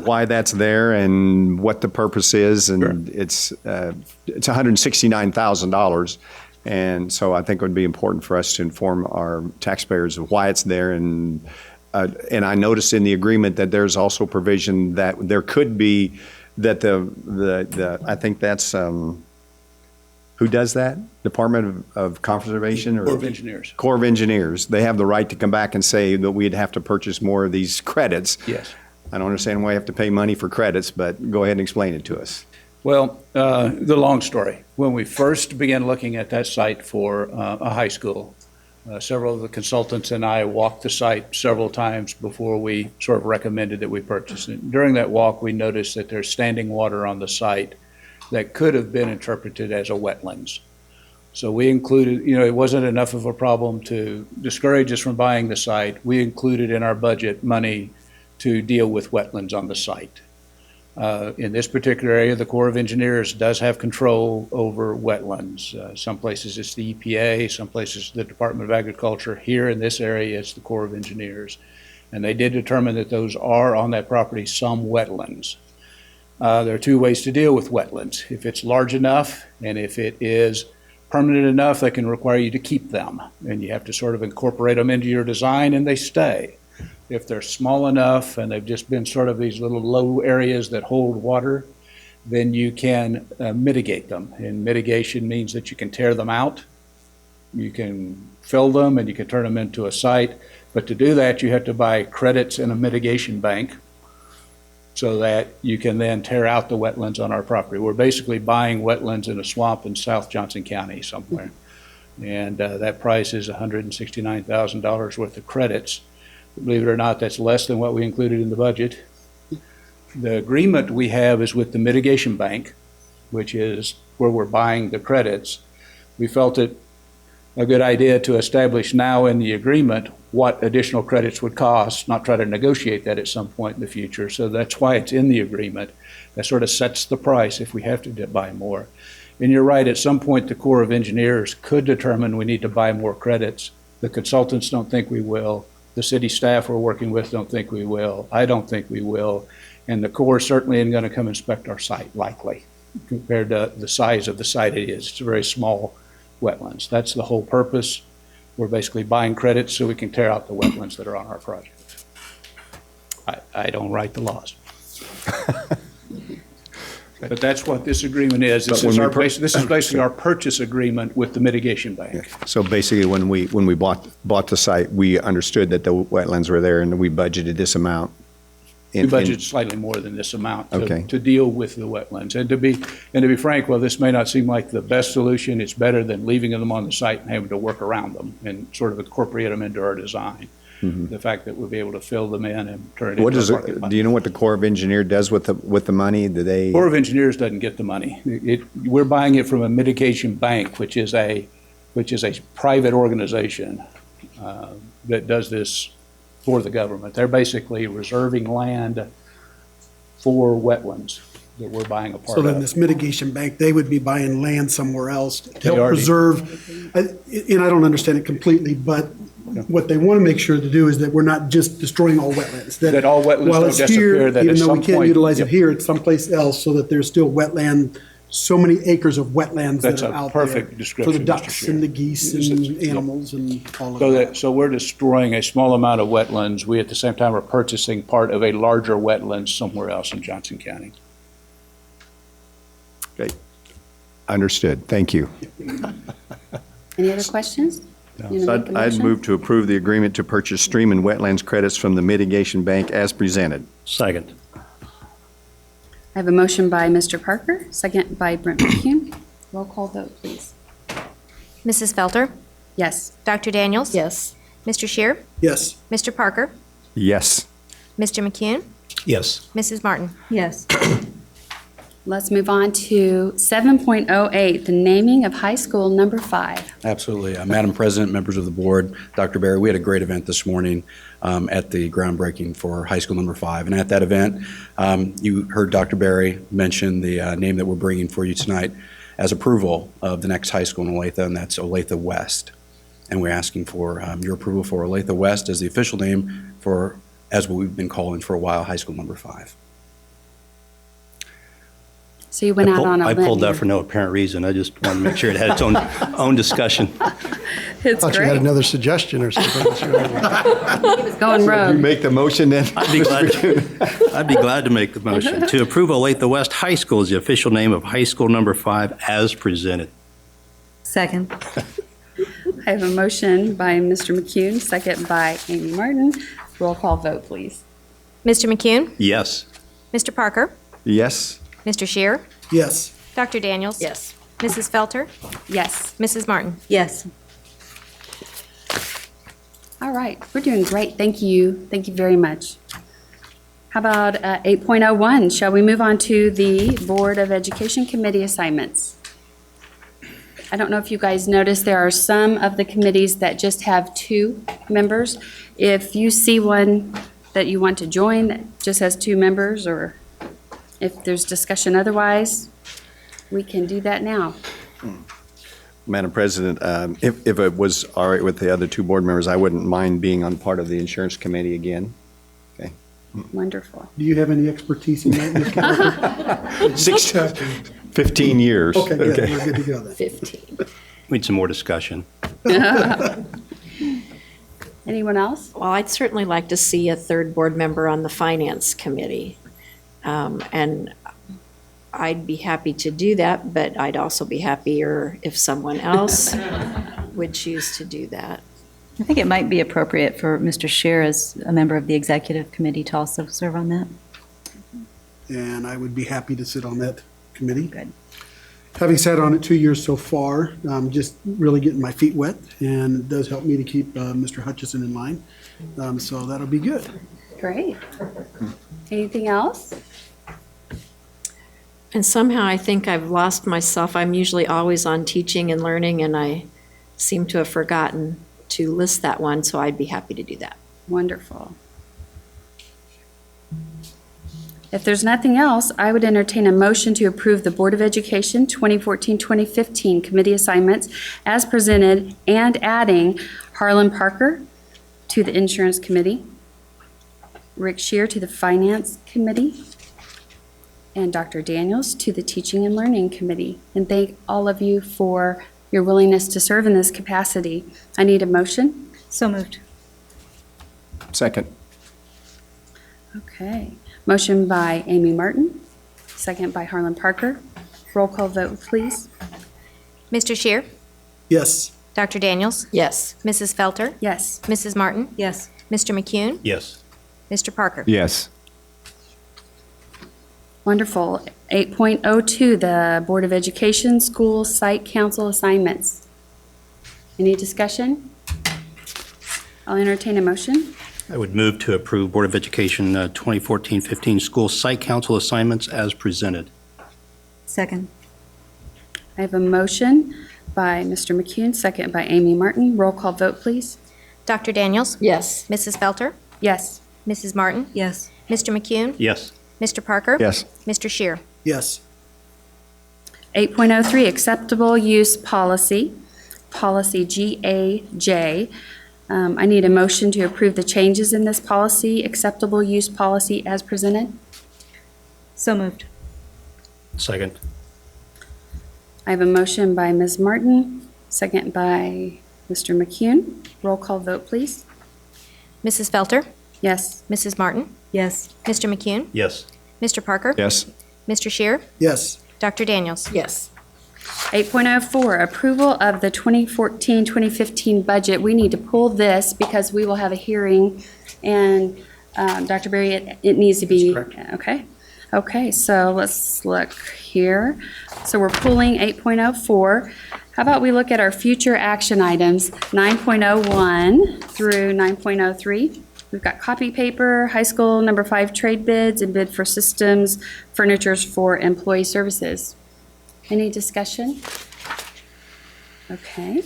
why that's there and what the purpose is, and it's $169,000. And so I think it would be important for us to inform our taxpayers of why it's there. And I noticed in the agreement that there's also provision that there could be that I think that's who does that? Department of Conservation or Corps of Engineers. Corps of Engineers. They have the right to come back and say that we'd have to purchase more of these credits. Yes. I don't understand why you have to pay money for credits, but go ahead and explain it to us. Well, the long story. When we first began looking at that site for a high school, several of the consultants and I walked the site several times before we sort of recommended that we purchase it. During that walk, we noticed that there's standing water on the site that could have been interpreted as a wetlands. So we included, it wasn't enough of a problem to discourage us from buying the site. We included in our budget money to deal with wetlands on the site. In this particular area, the Corps of Engineers does have control over wetlands. Some places it's the EPA, some places the Department of Agriculture. Here in this area, it's the Corps of Engineers. And they did determine that those are on that property some wetlands. There are two ways to deal with wetlands. If it's large enough and if it is permanent enough, they can require you to keep them, and you have to sort of incorporate them into your design, and they stay. If they're small enough and they've just been sort of these little low areas that hold water, then you can mitigate them. And mitigation means that you can tear them out, you can fill them, and you can turn them into a site. But to do that, you have to buy credits in a mitigation bank so that you can then tear out the wetlands on our property. We're basically buying wetlands in a swamp in South Johnson County somewhere. And that price is $169,000 worth of credits. Believe it or not, that's less than what we included in the budget. The agreement we have is with the mitigation bank, which is where we're buying the credits. We felt it a good idea to establish now in the agreement what additional credits would cost, not try to negotiate that at some point in the future. So that's why it's in the agreement. That sort of sets the price if we have to buy more. And you're right, at some point the Corps of Engineers could determine we need to buy more credits. The consultants don't think we will. The city staff we're working with don't think we will. I don't think we will. And the Corps certainly isn't going to come inspect our site, likely, compared to the size of the site it is. It's a very small wetlands. That's the whole purpose. We're basically buying credits so we can tear out the wetlands that are on our project. I don't write the laws. But that's what this agreement is. This is basically our purchase agreement with the mitigation bank. So basically, when we bought the site, we understood that the wetlands were there, and we budgeted this amount. We budgeted slightly more than this amount Okay. to deal with the wetlands. And to be frank, while this may not seem like the best solution, it's better than leaving them on the site and having to work around them and sort of incorporate them into our design. The fact that we'll be able to fill them in and turn it What into is a parking lot. do you know what the Corps of Engineers does with the money? Do they? Corps of Engineers doesn't get the money. We're buying it from a mitigation bank, which is a private organization that does this for the government. They're basically reserving land for wetlands that we're buying a part So then of. this mitigation bank, they would be buying land somewhere else to help already- preserve, and I don't understand it completely, but what they want to make sure to do is that we're not just destroying all wetlands. That all wetlands while don't it's here, disappear, that at even though we some can't point- utilize Yep. it here, it's someplace else, so that there's still wetland, so many acres of wetlands That's that are a out there. perfect For description, the Mr. ducks Chair. and the geese and animals and all of that. So we're destroying a small amount of wetlands. We, at the same time, are purchasing part of a larger wetland somewhere else in Johnson County. Okay. Understood. Thank you. Any other questions? You wanna make a I'd motion? move to approve the agreement to purchase stream and wetlands credits from the mitigation bank as presented. Second. I have a motion by Mr. Parker, second by Brent McCune. Roll call vote, please. Mrs. Felter? Yes. Dr. Daniels? Yes. Mr. Shear? Yes. Mr. Parker? Yes. Mr. McCune? Yes. Mrs. Martin? Yes. Let's move on to 7.08, the naming of high school number 5. Absolutely. Madam President, members of the board, Dr. Barry, we had a great event this morning at the groundbreaking for high school number 5. And at that event, you heard Dr. Barry mention the name that we're bringing for you tonight as approval of the next high school in Olathe, and that's Olathe West. And we're asking for your approval for Olathe West as the official name for, as what we've been calling for a while, high school number 5. So you went out on a I limb. pulled that here. for no apparent reason. I just wanted to make sure it had its own discussion. It's Thought you had great. another suggestion or something. He was going You rogue. make the motion then? I'd be glad to make the motion to approve Olathe West High School as the official name of high school number 5 as presented. Second. I have a motion by Mr. McCune, second by Amy Martin. Roll call vote, please. Mr. McCune? Yes. Mr. Parker? Yes. Mr. Shear? Yes. Dr. Daniels? Yes. Mrs. Felter? Yes. Mrs. Martin? Yes. All right, we're doing great. Thank you. Thank you very much. How about 8.01? Shall we move on to the Board of Education Committee assignments? I don't know if you guys noticed, there are some of the committees that just have 2 members. If you see one that you want to join that just has 2 members, or if there's discussion otherwise, we can do that now. Madam President, if it was all right with the other 2 board members, I wouldn't mind being on part of the insurance committee again. Okay. Wonderful. Do you have any expertise in that, Mr. Parker? 15 years. Okay, good. We're good to go then. 15. We need some more discussion. Anyone else? Well, I'd certainly like to see a third board member on the Finance Committee. And I'd be happy to do that, but I'd also be happier if someone else would choose to do that. I think it might be appropriate for Mr. Scheer, as a member of the executive committee, to also serve on that. And I would be happy to sit on that committee. Good. Having sat on it 2 years so far, just really getting my feet wet, and it does help me to keep Mr. Hutchison in line. So that'll be good. Great. Anything else? And somehow I think I've lost myself. I'm usually always on teaching and learning, and I seem to have forgotten to list that one, so I'd be happy to do that. Wonderful. If there's nothing else, I would entertain a motion to approve the Board of Education 2014-2015 committee assignments as presented and adding Harlan Parker to the Insurance Committee, Rick Scheer to the Finance Committee, and Dr. Daniels to the Teaching and Learning Committee. And thank all of you for your willingness to serve in this capacity. I need a motion. So moved. Second. Okay. Motion by Amy Martin, second by Harlan Parker. Roll call vote, please. Mr. Scheer, Yes. Dr. Daniels, Yes. Mrs. Felter, Yes. Mrs. Martin, Yes. Mr. McCune, Yes. Mr. Parker. Yes. Wonderful. 8.02, the Board of Education School Site Council assignments. Any discussion? I'll entertain a motion. I would move to approve Board of Education 2014-15 school site council assignments as presented. Second. I have a motion by Mr. McCune, second by Amy Martin. Roll call vote, please. Dr. Daniels, Yes. Mrs. Felter, Yes. Mrs. Martin, Yes. Mr. McCune, Yes. Mr. Parker. Yes. Mr. Scheer. Yes. 8.03, acceptable use policy, policy GAJ. I need a motion to approve the changes in this policy, acceptable use policy as presented. So moved. Second. I have a motion by Ms. Martin, second by Mr. McCune. Roll call vote, please. Mrs. Felter, Yes. Mrs. Martin, Yes. Mr. McCune, Yes. Mr. Parker. Yes. Mr. Scheer, Yes. Dr. Daniels. Yes. 8.04, approval of the 2014-2015 budget. We need to pull this because we will have a hearing, and Dr. Berry, it needs to be. That's correct. Okay. Okay, so let's look here. So we're pulling 8.04. How about we look at our future action items, 9.01 through 9.03. We've got copy paper, high school number 5 trade bids, and bid for systems, furnitures for employee services. Any discussion? Okay.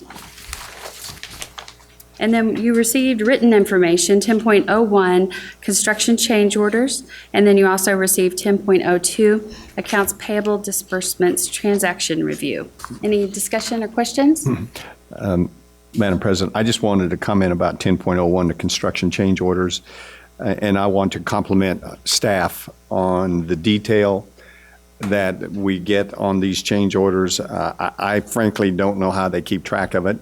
And then you received written information, 10.01, construction change orders, and then you also received 10.02, accounts payable disbursements transaction review. Any discussion or questions? Madam President, I just wanted to comment about 10.01, the construction change orders, and I want to compliment staff on the detail that we get on these change orders. I frankly don't know how they keep track of it,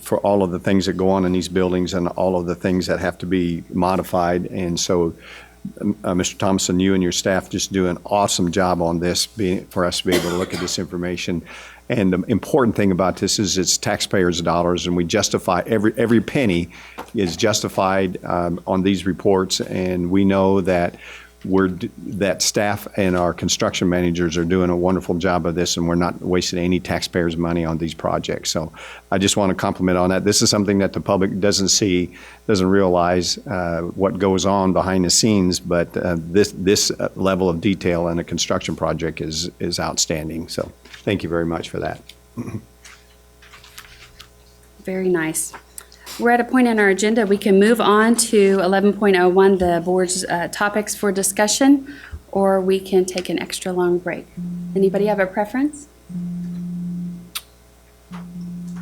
for all of the things that go on in these buildings and all of the things that have to be modified. And so, Mr. Thompson, you and your staff just do an awesome job on this, for us to be able to look at this information. And the important thing about this is it's taxpayers' dollars, and we justify, every penny is justified on these reports, and we know that that staff and our construction managers are doing a wonderful job of this, and we're not wasting any taxpayers' money on these projects. So I just want to compliment on that. This is something that the public doesn't see, doesn't realize what goes on behind the scenes, but this level of detail in a construction project is outstanding. So thank you very much for that. Very nice. We're at a point in our agenda, we can move on to 11.01, the board's topics for discussion, or we can take an extra long break. Anybody have a preference?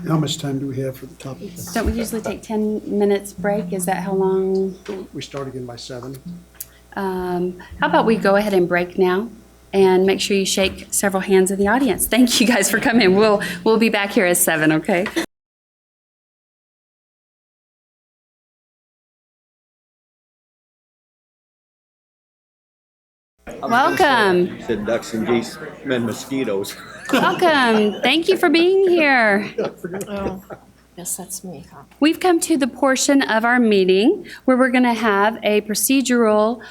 How much time do we have for the topic? Don't we usually take 10 minutes break? Is that how long? We start again by 7. How about we go ahead and break now? And make sure you shake several hands in the audience. Thank you guys for coming. We'll be back here at 7, okay? Welcome. Said ducks and geese meant mosquitoes. Welcome. Thank you for being here. Oh, yes, that's me, huh? We've come to the portion of our meeting where we're going to have a procedural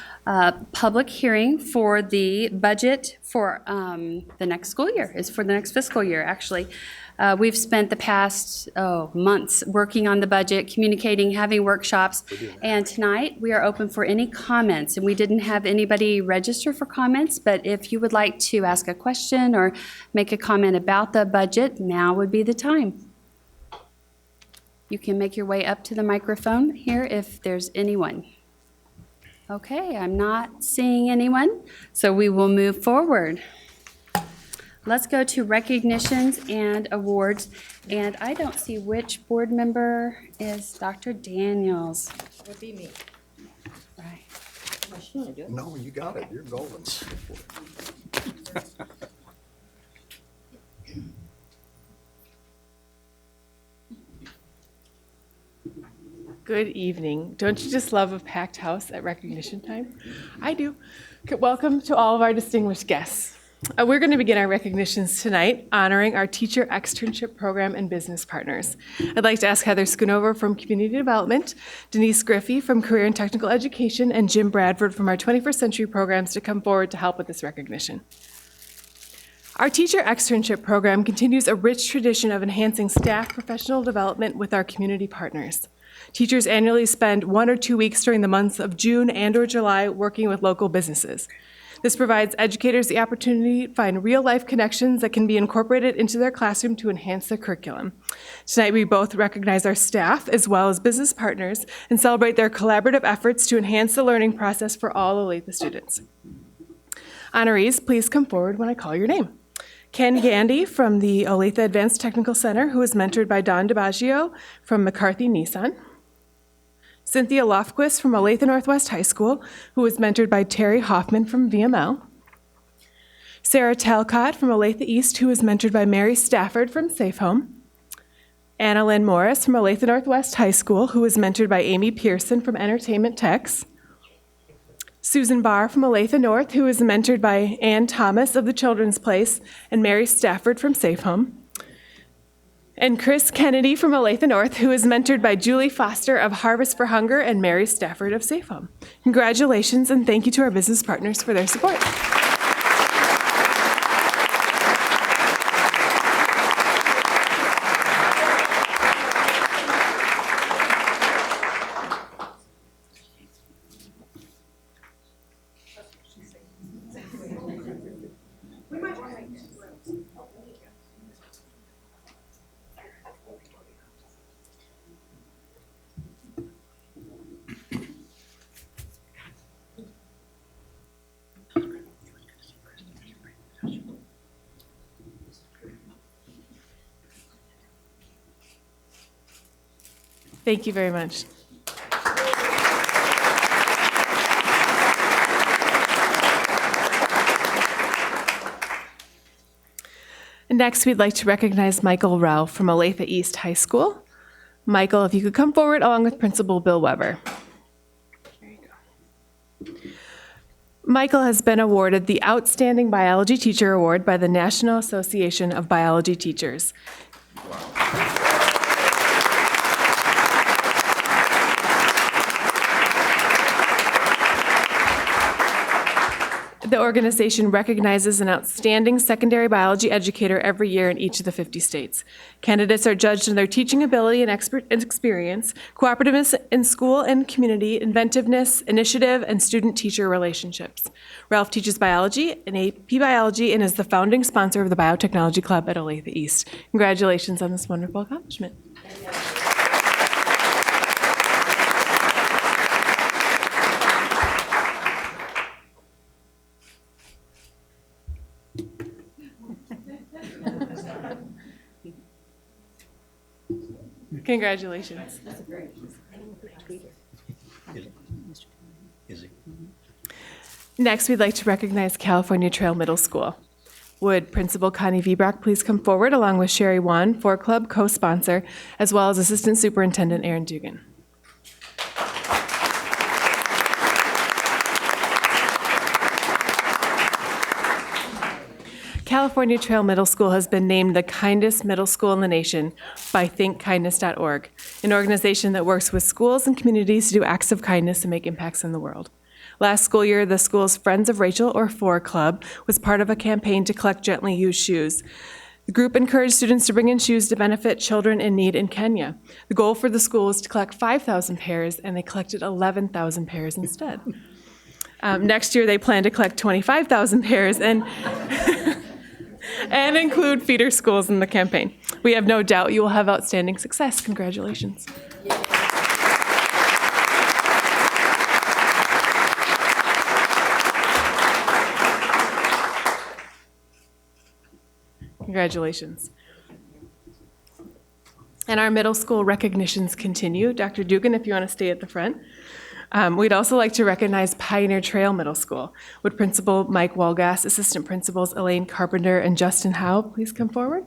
public hearing for the budget for the next school year. It's for the next fiscal year, actually. We've spent the past months working on the budget, communicating, having workshops, and tonight we are open for any comments. And we didn't have anybody register for comments, but if you would like to ask a question or make a comment about the budget, now would be the time. You can make your way up to the microphone here if there's anyone. Okay, I'm not seeing anyone, so we will move forward. Let's go to recognitions and awards, and I don't see which board member is Dr. Daniels. Would be me. Right. No, you got it. You're golden. Good evening. Don't you just love a packed house at recognition time? I do. Welcome to all of our distinguished guests. We're going to begin our recognitions tonight honoring our teacher externship program and business partners. I'd like to ask Heather Schoonover from Community Development, Denise Griffey from Career and Technical Education, and Jim Bradford from our 21st Century programs to come forward to help with this recognition. Our teacher externship program continues a rich tradition of enhancing staff professional development with our community partners. Teachers annually spend 1 or 2 weeks during the months of June and/or July working with local businesses. This provides educators the opportunity to find real-life connections that can be incorporated into their classroom to enhance their curriculum. Tonight, we both recognize our staff as well as business partners and celebrate their collaborative efforts to enhance the learning process for all Olathe students. Honorees, please come forward when I call your name. Ken Gandy from the Olathe Advanced Technical Center, who is mentored by Don DiBaggio from McCarthy Nissan. Cynthia Lofquist from Olathe Northwest High School, who was mentored by Terry Hoffman from VML. Sarah Talcott from Olathe East, who was mentored by Mary Stafford from Safe Home. Anna Lynn Morris from Olathe Northwest High School, who was mentored by Amy Pearson from Entertainment Techs. Susan Barr from Olathe North, who was mentored by Ann Thomas of the Children's Place and Mary Stafford from Safe Home. And Chris Kennedy from Olathe North, who is mentored by Julie Foster of Harvest for Hunger and Mary Stafford of Safe Home. Congratulations, and thank you to our business partners for their support. Thank you very much. And next, we'd like to recognize Michael Rao from Olathe East High School. Michael, if you could come forward along with Principal Bill Weber. There you go. Michael has been awarded the Outstanding Biology Teacher Award by the National Association of Biology Teachers. The organization recognizes an outstanding secondary biology educator every year in each of the 50 states. Candidates are judged on their teaching ability and experience, cooperativeness in school and community, inventiveness, initiative, and student-teacher relationships. Ralph teaches biology and AP Biology and is the founding sponsor of the Biotechnology Club at Olathe East. Congratulations on this wonderful accomplishment. Congratulations. Is he? Next, we'd like to recognize California Trail Middle School. Would Principal Connie Vibrock please come forward, along with Sherry Wan, 4 Club co-sponsor, as well as Assistant Superintendent Aaron Dugan. California Trail Middle School has been named the kindest middle school in the nation by thinkkindness.org, an organization that works with schools and communities to do acts of kindness and make impacts in the world. Last school year, the school's Friends of Rachel, or 4 Club, was part of a campaign to collect gently used shoes. The group encouraged students to bring in shoes to benefit children in need in Kenya. The goal for the school was to collect 5,000 pairs, and they collected 11,000 pairs instead. Next year, they plan to collect 25,000 pairs and include feeder schools in the campaign. We have no doubt you will have outstanding success. Congratulations. Congratulations. And our middle school recognitions continue. Dr. Dugan, if you want to stay at the front. We'd also like to recognize Pioneer Trail Middle School. Would Principal Mike Walgass, Assistant Principals Elaine Carpenter and Justin Howe please come forward?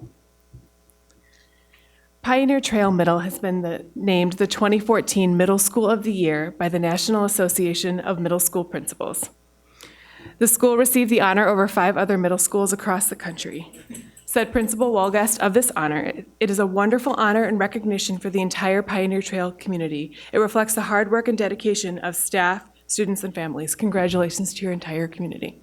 Pioneer Trail Middle has been named the 2014 Middle School of the Year by the National Association of Middle School Principals. The school received the honor over 5 other middle schools across the country. Said Principal Walgast of this honor, "It is a wonderful honor and recognition for the entire Pioneer Trail community. It reflects the hard work and dedication of staff, students, and families. Congratulations to your entire community."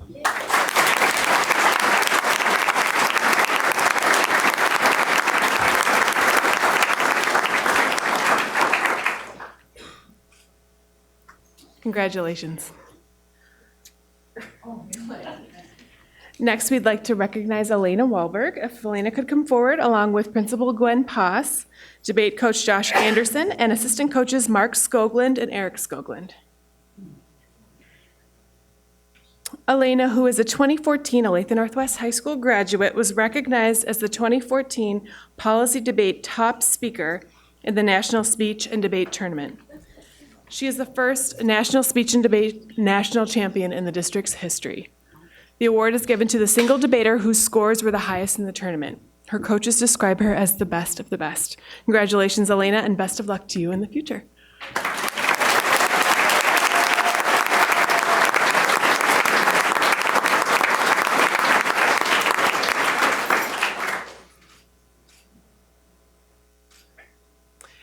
Congratulations. Next, we'd like to recognize Elena Wahlberg. If Elena could come forward, along with Principal Gwen Poss, Debate Coach Josh Anderson, and Assistant Coaches Mark Skoglund and Eric Skoglund. Elena, who is a 2014 Olathe Northwest High School graduate, was recognized as the 2014 Policy Debate Top Speaker in the National Speech and Debate Tournament. She is the first National Speech and Debate National Champion in the district's history. The award is given to the single debater whose scores were the highest in the tournament. Her coaches describe her as the best of the best. Congratulations, Elena, and best of luck to you in the future.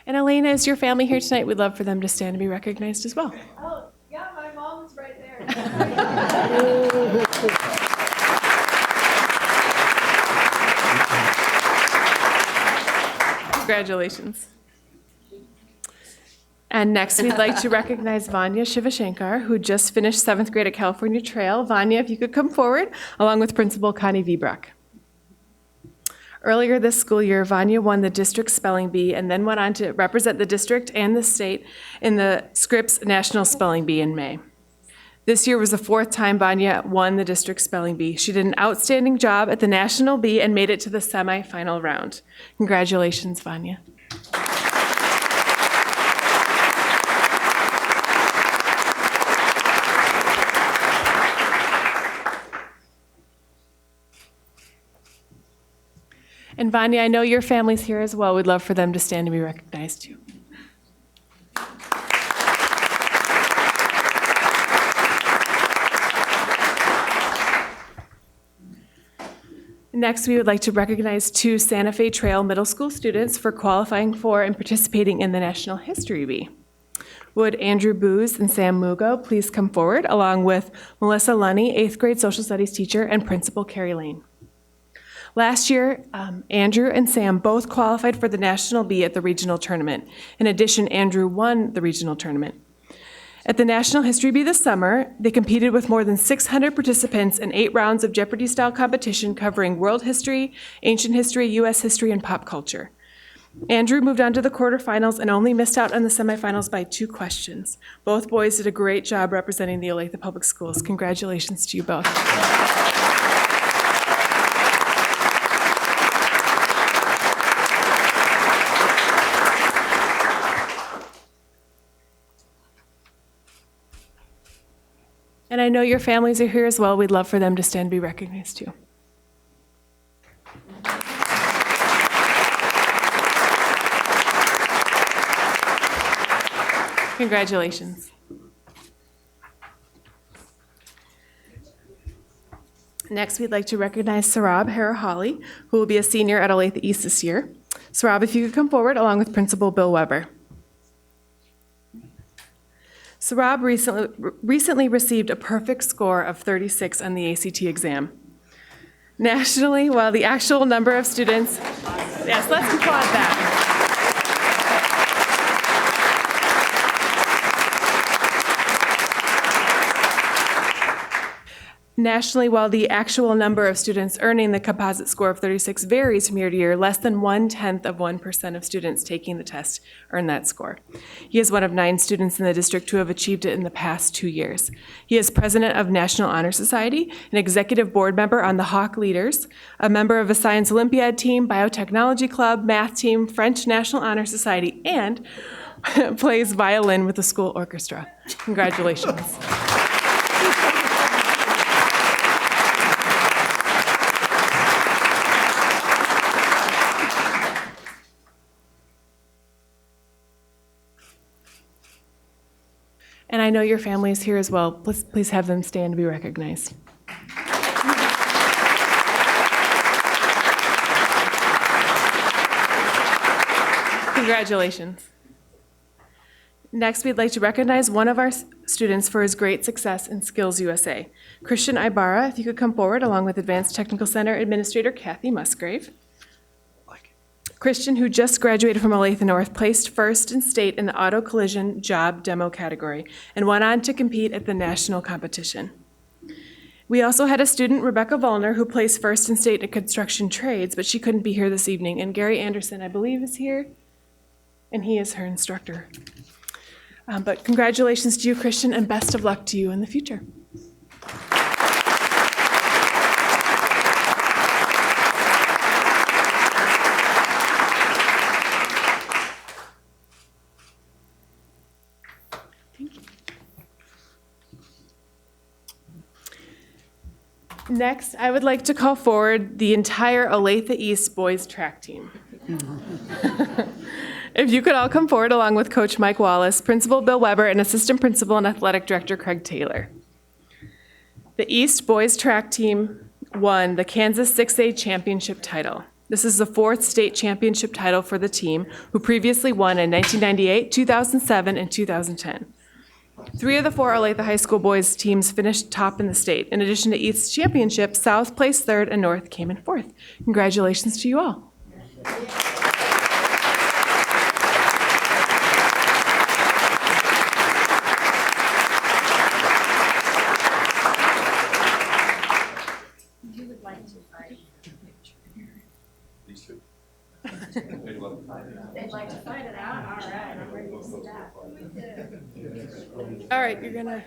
And Elena, is your family here tonight? We'd love for them to stand and be recognized as well. Oh, yeah, my mom's right there. Congratulations. And next, we'd like to recognize Vanya Shivashankar, who just finished 7th grade at California Trail. Vanya, if you could come forward, along with Principal Connie Vibrock. Earlier this school year, Vanya won the district spelling bee and then went on to represent the district and the state in the Scripps National Spelling Bee in May. This year was the 4th time Vanya won the district spelling bee. She did an outstanding job at the national bee and made it to the semifinal round. Congratulations, Vanya. And Vanya, I know your family's here as well. We'd love for them to stand and be recognized too. Next, we would like to recognize 2 Santa Fe Trail Middle School students for qualifying for and participating in the National History Bee. Would Andrew Booz and Sam Mugo please come forward, along with Melissa Lunny, 8th grade social studies teacher, and Principal Carrie Lane. Last year, Andrew and Sam both qualified for the National Bee at the regional tournament. In addition, Andrew won the regional tournament. At the National History Bee this summer, they competed with more than 600 participants in 8 rounds of Jeopardy-style competition covering world history, ancient history, U.S. history, and pop culture. Andrew moved on to the quarterfinals and only missed out on the semifinals by 2 questions. Both boys did a great job representing the Olathe Public Schools. Congratulations to you both. And I know your families are here as well. We'd love for them to stand and be recognized too. Congratulations. Next, we'd like to recognize Sarab Harahali, who will be a senior at Olathe East this year. Sarab, if you could come forward along with Principal Bill Weber. Sarab recently received a perfect score of 36 on the ACT exam. Nationally, while the actual number of students, yes, let's applaud that. Nationally, while the actual number of students earning the composite score of 36 varies from year to year, less than 0.1% of students taking the test earn that score. He is one of 9 students in the district who have achieved it in the past 2 years. He is president of National Honor Society, an executive board member on the Hawk Leaders, a member of a Science Olympiad team, Biotechnology Club, math team, French National Honor Society, and plays violin with the school orchestra. Congratulations. And I know your family is here as well. Please have them stand to be recognized. Congratulations. Next, we'd like to recognize one of our students for his great success in Skills USA. Christian Ibarra, if you could come forward along with Advanced Technical Center Administrator Kathy Musgrave. Christian, who just graduated from Olathe North, placed first in state in the auto collision job demo category and went on to compete at the national competition. We also had a student, Rebecca Volner, who placed first in state in construction trades, but she couldn't be here this evening. And Gary Anderson, I believe, is here, and he is her instructor. But congratulations to you, Christian, and best of luck to you in the future. Next, I would like to call forward the entire Olathe East boys track team. If you could all come forward along with Coach Mike Wallace, Principal Bill Weber, and Assistant Principal and Athletic Director Craig Taylor. The East boys track team won the Kansas 6A championship title. This is the 4th state championship title for the team, who previously won in 1998, 2007, and 2010. 3 of the 4 Olathe High School boys teams finished top in the state. In addition to East's championship, South placed 3rd and North came in 4th. Congratulations to you all. They'd like to fight it out? All right, I'm ready to see that. All right, you're gonna.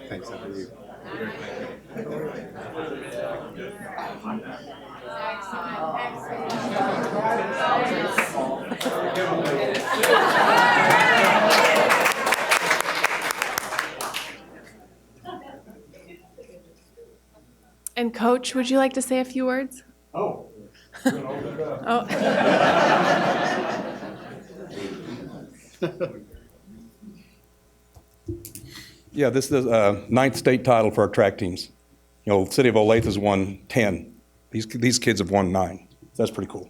Thanks, I believe. And Coach, would you like to say a few words? Oh. Oh. Yeah, this is a 9th state title for our track teams. You know, the city of Olathe has won 10. These kids have won 9. That's pretty cool.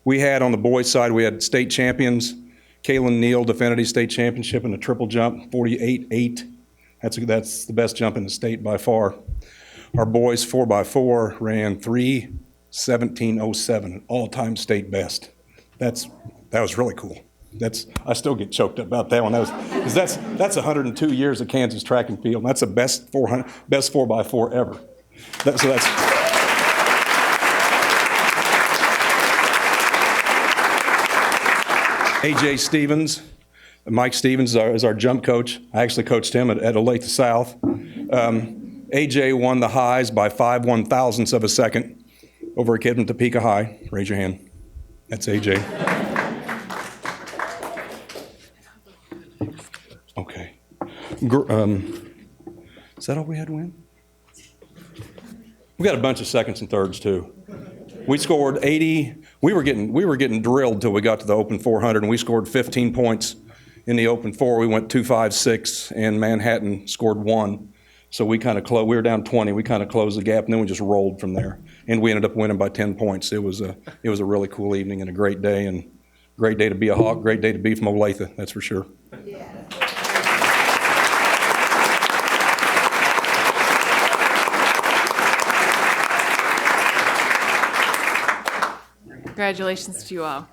We had on the boys' side, we had state champions. Kaylin Neal defended his state championship in the triple jump, 48.8. That's the best jump in the state by far. Our boys 4x4 ran 3:17.07, an all-time state best. That was really cool. I still get choked up about that one. That's 102 years of Kansas track and field. And that's the best 4x4 ever. AJ Stevens, Mike Stevens is our jump coach. I actually coached him at Olathe South. AJ won the highs by 5 1,000ths of a second over a kid from Topeka High. Raise your hand. That's AJ. Okay. Is that all we had to win? We got a bunch of seconds and thirds too. We scored 80. We were getting drilled till we got to the open 400, and we scored 15 points in the open 4. We went 2, 5, 6, and Manhattan scored 1. So we kind of we were down 20. We kind of closed the gap, and then we just rolled from there. And we ended up winning by 10 points. It was a really cool evening and a great day, and great day to be a Hawk, great day to be from Olathe, that's for sure. Congratulations to you all.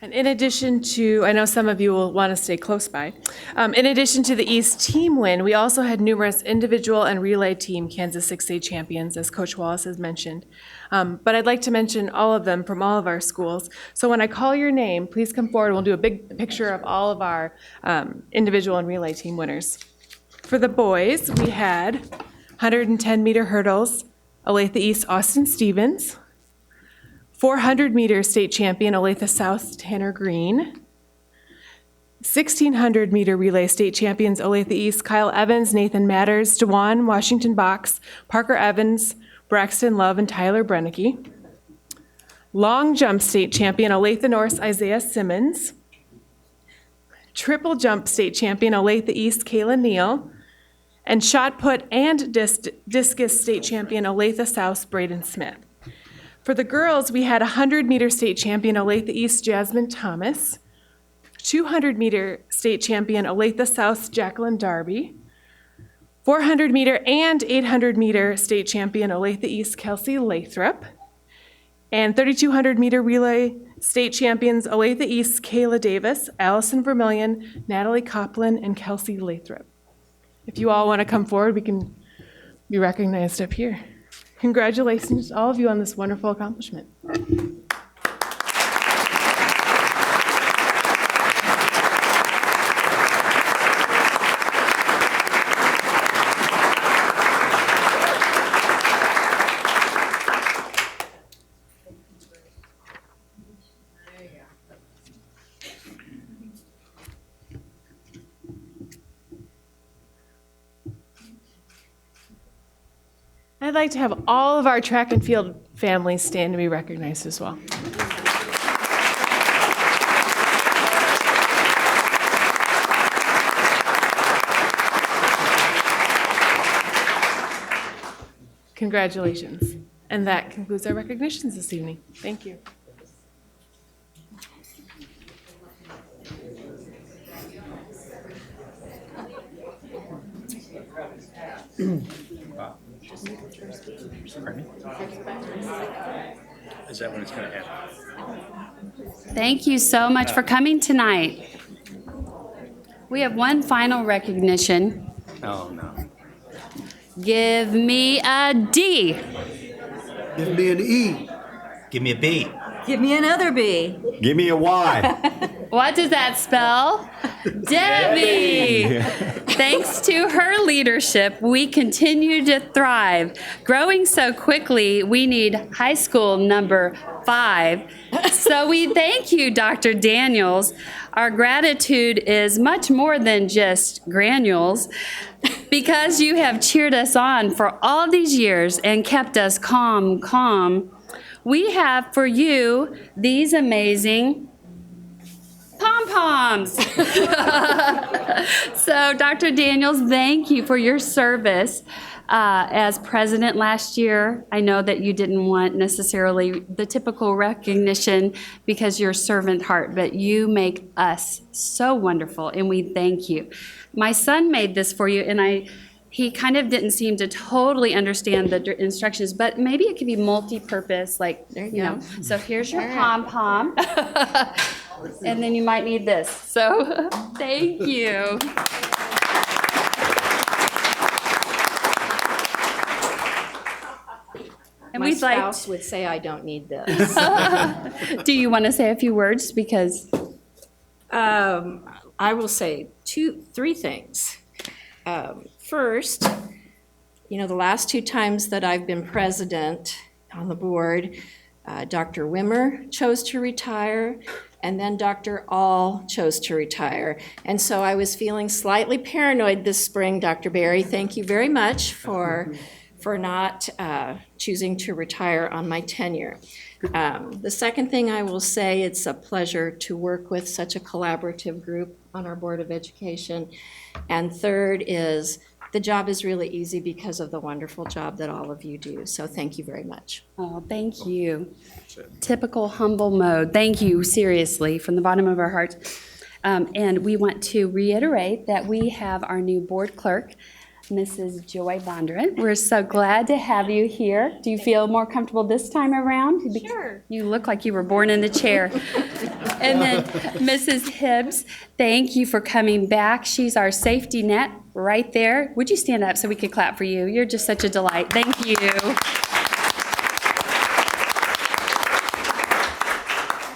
And in addition to, I know some of you will want to stay close by, in addition to the East team win, we also had numerous individual and relay team Kansas 6A champions, as Coach Wallace has mentioned. But I'd like to mention all of them from all of our schools. So when I call your name, please come forward. We'll do a big picture of all of our individual and relay team winners. For the boys, we had 110-meter hurdles, Olathe East Austin Stevens, 400-meter state champion Olathe South Tanner Green, 1,600-meter relay state champions Olathe East Kyle Evans, Nathan Matters, DeJuan Washington Box, Parker Evans, Braxton Love, and Tyler Brennicky. Long jump state champion Olathe North Isaiah Simmons, triple jump state champion Olathe East Kayla Neal, and shot put and discus state champion Olathe South Braden Smith. For the girls, we had 100-meter state champion Olathe East Jasmine Thomas, 200-meter state champion Olathe South Jacqueline Darby, 400-meter and 800-meter state champion Olathe East Kelsey Lathrop, and 3,200-meter relay state champions Olathe East Kayla Davis, Allison Vermillion, Natalie Coplin, and Kelsey Lathrop. If you all want to come forward, we can be recognized up here. Congratulations to all of you on this wonderful accomplishment. I'd like to have all of our track and field families stand to be recognized as well. Congratulations. And that concludes our recognitions this evening. Thank you. Is that when it's going to happen? Thank you so much for coming tonight. We have one final recognition. Oh, no. Give me a D. Give me an E. Give me a B. Give me another B. Give me a Y. What does that spell? Debbie! Thanks to her leadership, we continue to thrive. Growing so quickly, we need high school number 5. So we thank you, Dr. Daniels. Our gratitude is much more than just granules, because you have cheered us on for all these years and kept us calm. We have for you these amazing pom-poms. So, Dr. Daniels, thank you for your service as president last year. I know that you didn't want necessarily the typical recognition because you're servant heart, but you make us so wonderful, and we thank you. My son made this for you, and he kind of didn't seem to totally understand the instructions, but maybe it could be multi-purpose, like, you know. So here's your pom-pom. And then you might need this. So thank you. And My we'd spouse would say I don't need this. Do you want to say a few words? Because I will say three things. First, the last two times that I've been president on the board, Dr. Wimmer chose to retire, and then Dr. All chose to retire. And so I was feeling slightly paranoid this spring, Dr. Berry. Thank you very much for not choosing to retire on my tenure. The second thing I will say, it's a pleasure to work with such a collaborative group on our Board of Education. And third is, the job is really easy because of the wonderful job that all of you do. So thank you very much. Oh, thank you. Typical humble mode. Thank you, seriously, from the bottom of our hearts. And we want to reiterate that we have our new board clerk, Mrs. Joy Bondurant. We're so glad to have you here. Do you feel more comfortable this time around? Sure. You look like you were born in the chair. And then Mrs. Hibbs, thank you for coming back. She's our safety net right there. Would you stand up so we could clap for you? You're just such a delight. Thank you.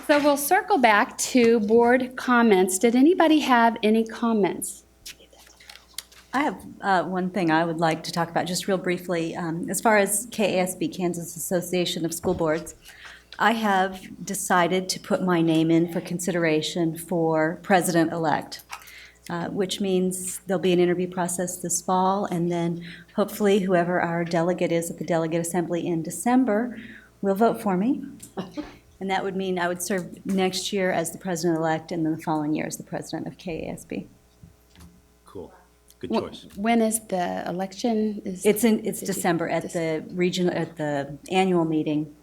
So we'll circle back to board comments. Did anybody have any comments? I have one thing I would like to talk about, just real briefly. As far as KASB, Kansas Association of School Boards, I have decided to put my name in for consideration for president-elect, which means there'll be an interview process this fall, and then hopefully whoever our delegate is at the Delegate Assembly in December will vote for me. And that would mean I would serve next year as the president-elect and then the following year as the president of KASB. Cool. Good choice. When is the election? It's December at the annual meeting.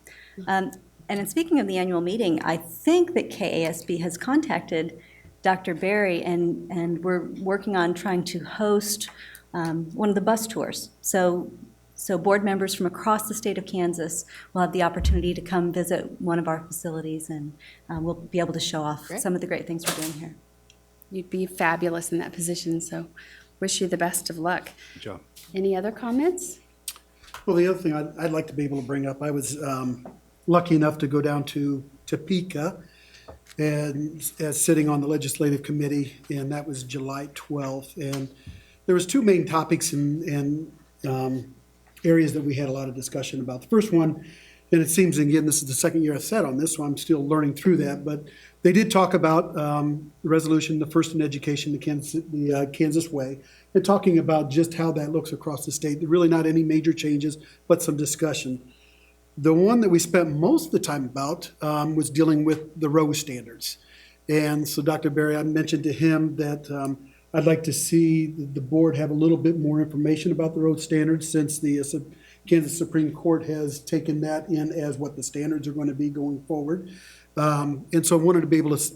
And in speaking of the annual meeting, I think that KASB has contacted Dr. Berry, and we're working on trying to host one of the bus tours. So board members from across the state of Kansas will have the opportunity to come visit one of our facilities, and we'll be able to show off some of the great things we're doing here. You'd be fabulous in that position, so wish you the best of luck. Good job. Any other comments? Well, the other thing I'd like to be able to bring up, I was lucky enough to go down to Topeka and as sitting on the legislative committee, and that was July 12th. And there was two main topics and areas that we had a lot of discussion about. The first one, and it seems, again, this is the second year I've sat on this, so I'm still learning through that, but they did talk about the resolution, the First in Education, the Kansas Way, and talking about just how that looks across the state. Really not any major changes, but some discussion. The one that we spent most of the time about was dealing with the row standards. And so Dr. Berry, I mentioned to him that I'd like to see the board have a little bit more information about the road standards, since the Kansas Supreme Court has taken that in as what the standards are going to be going forward. And so I wanted to be able to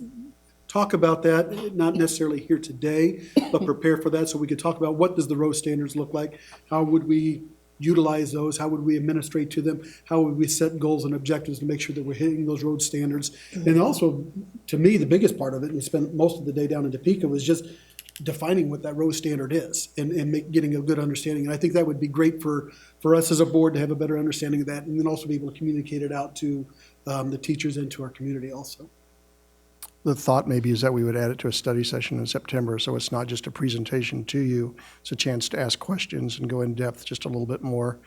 talk about that, not necessarily here today, but prepare for that so we could talk about what does the road standards look like, how would we utilize those, how would we administrate to them, how would we set goals and objectives to make sure that we're hitting those road standards. And also, to me, the biggest part of it, and we spent most of the day down in Topeka, was just defining what that road standard is and getting a good understanding. And I think that would be great for us as a board to have a better understanding of that, and then also be able to communicate it out to the teachers and to our community also. The thought maybe is that we would add it to a study session in September, so it's not just a presentation to you, it's a chance to ask questions and go in depth just a little bit more.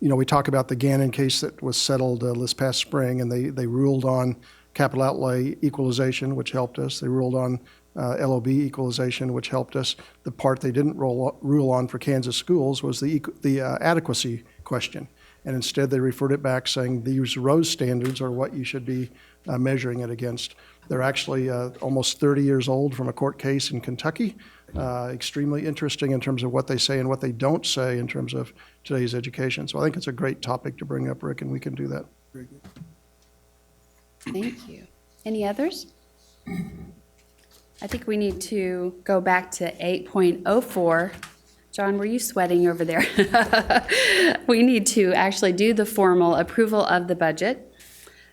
We talk about the Gannon case that was settled this past spring, and they ruled on capital outlay equalization, which helped us. They ruled on LOB equalization, which helped us. The part they didn't rule on for Kansas schools was the adequacy question. And instead, they referred it back saying these Rose standards are what you should be measuring it against. They're actually almost 30 years old from a court case in Kentucky. Extremely interesting in terms of what they say and what they don't say in terms of today's education. So I think it's a great topic to bring up, Rick, and we can do that. Very good. Thank you. Any others? I think we need to go back to 8.04. John, were you sweating over there? We need to actually do the formal approval of the budget.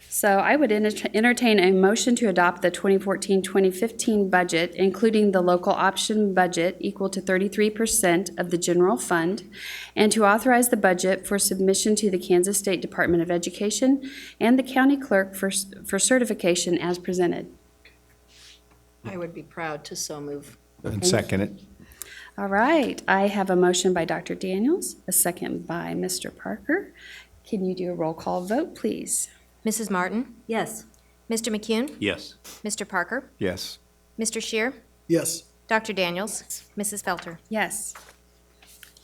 So I would entertain a motion to adopt the 2014-2015 budget, including the local option budget equal to 33% of the general fund, and to authorize the budget for submission to the Kansas State Department of Education and the county clerk for certification as presented. I would be proud to so move. And second it. All right, I have a motion by Dr. Daniels, a second by Mr. Parker. Can you do a roll call vote, please? Mrs. Martin? Yes. Mr. McCune? Yes. Mr. Parker? Yes. Mr. Shear? Yes. Dr. Daniels? Mrs. Felter? Yes.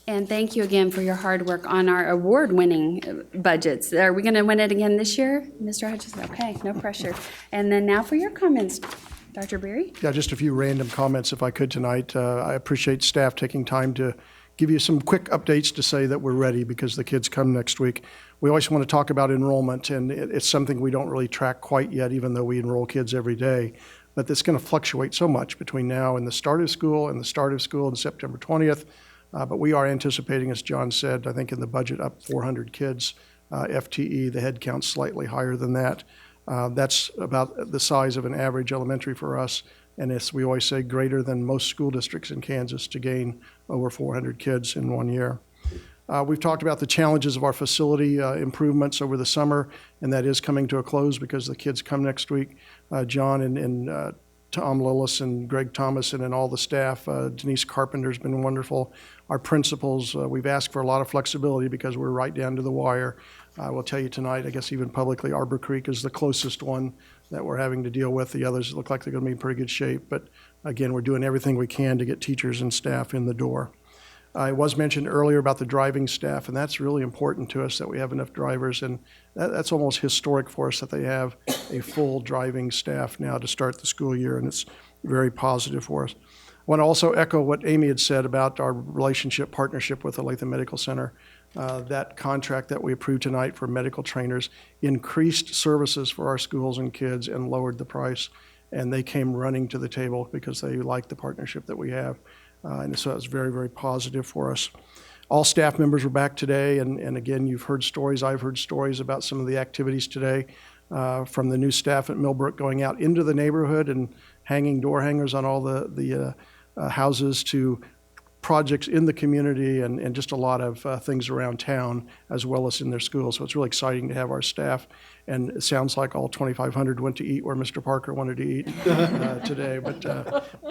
And thank you again for your hard work on our award-winning budgets. Are we going to win it again this year, Mr. Hutchison? Okay, no pressure. And then now for your comments, Dr. Berry? Yeah, just a few random comments if I could tonight. I appreciate staff taking time to give you some quick updates to say that we're ready because the kids come next week. We always want to talk about enrollment, and it's something we don't really track quite yet, even though we enroll kids every day. But it's going to fluctuate so much between now and the start of school and the start of school on September 20th. But we are anticipating, as John said, I think in the budget up 400 kids, FTE, the head count's slightly higher than that. That's about the size of an average elementary for us, and as we always say, greater than most school districts in Kansas to gain over 400 kids in 1 year. We've talked about the challenges of our facility improvements over the summer, and that is coming to a close because the kids come next week. John and Tom Lillis and Greg Thomason and all the staff, Denise Carpenter's been wonderful. Our principals, we've asked for a lot of flexibility because we're right down to the wire. I will tell you tonight, I guess even publicly, Arbor Creek is the closest one that we're having to deal with. The others look like they're going to be in pretty good shape. But again, we're doing everything we can to get teachers and staff in the door. It was mentioned earlier about the driving staff, and that's really important to us that we have enough drivers. And that's almost historic for us that they have a full driving staff now to start the school year, and it's very positive for us. I want to also echo what Amy had said about our partnership with Olathe Medical Center. That contract that we approved tonight for medical trainers increased services for our schools and kids and lowered the price. And they came running to the table because they liked the partnership that we have. And so it was very, very positive for us. All staff members were back today. And again, you've heard stories, I've heard stories about some of the activities today from the new staff at Millbrook going out into the neighborhood and hanging door hangers on all the houses to projects in the community and just a lot of things around town as well as in their schools. So it's really exciting to have our staff. And it sounds like all 2,500 went to eat where Mr. Parker wanted to eat today. But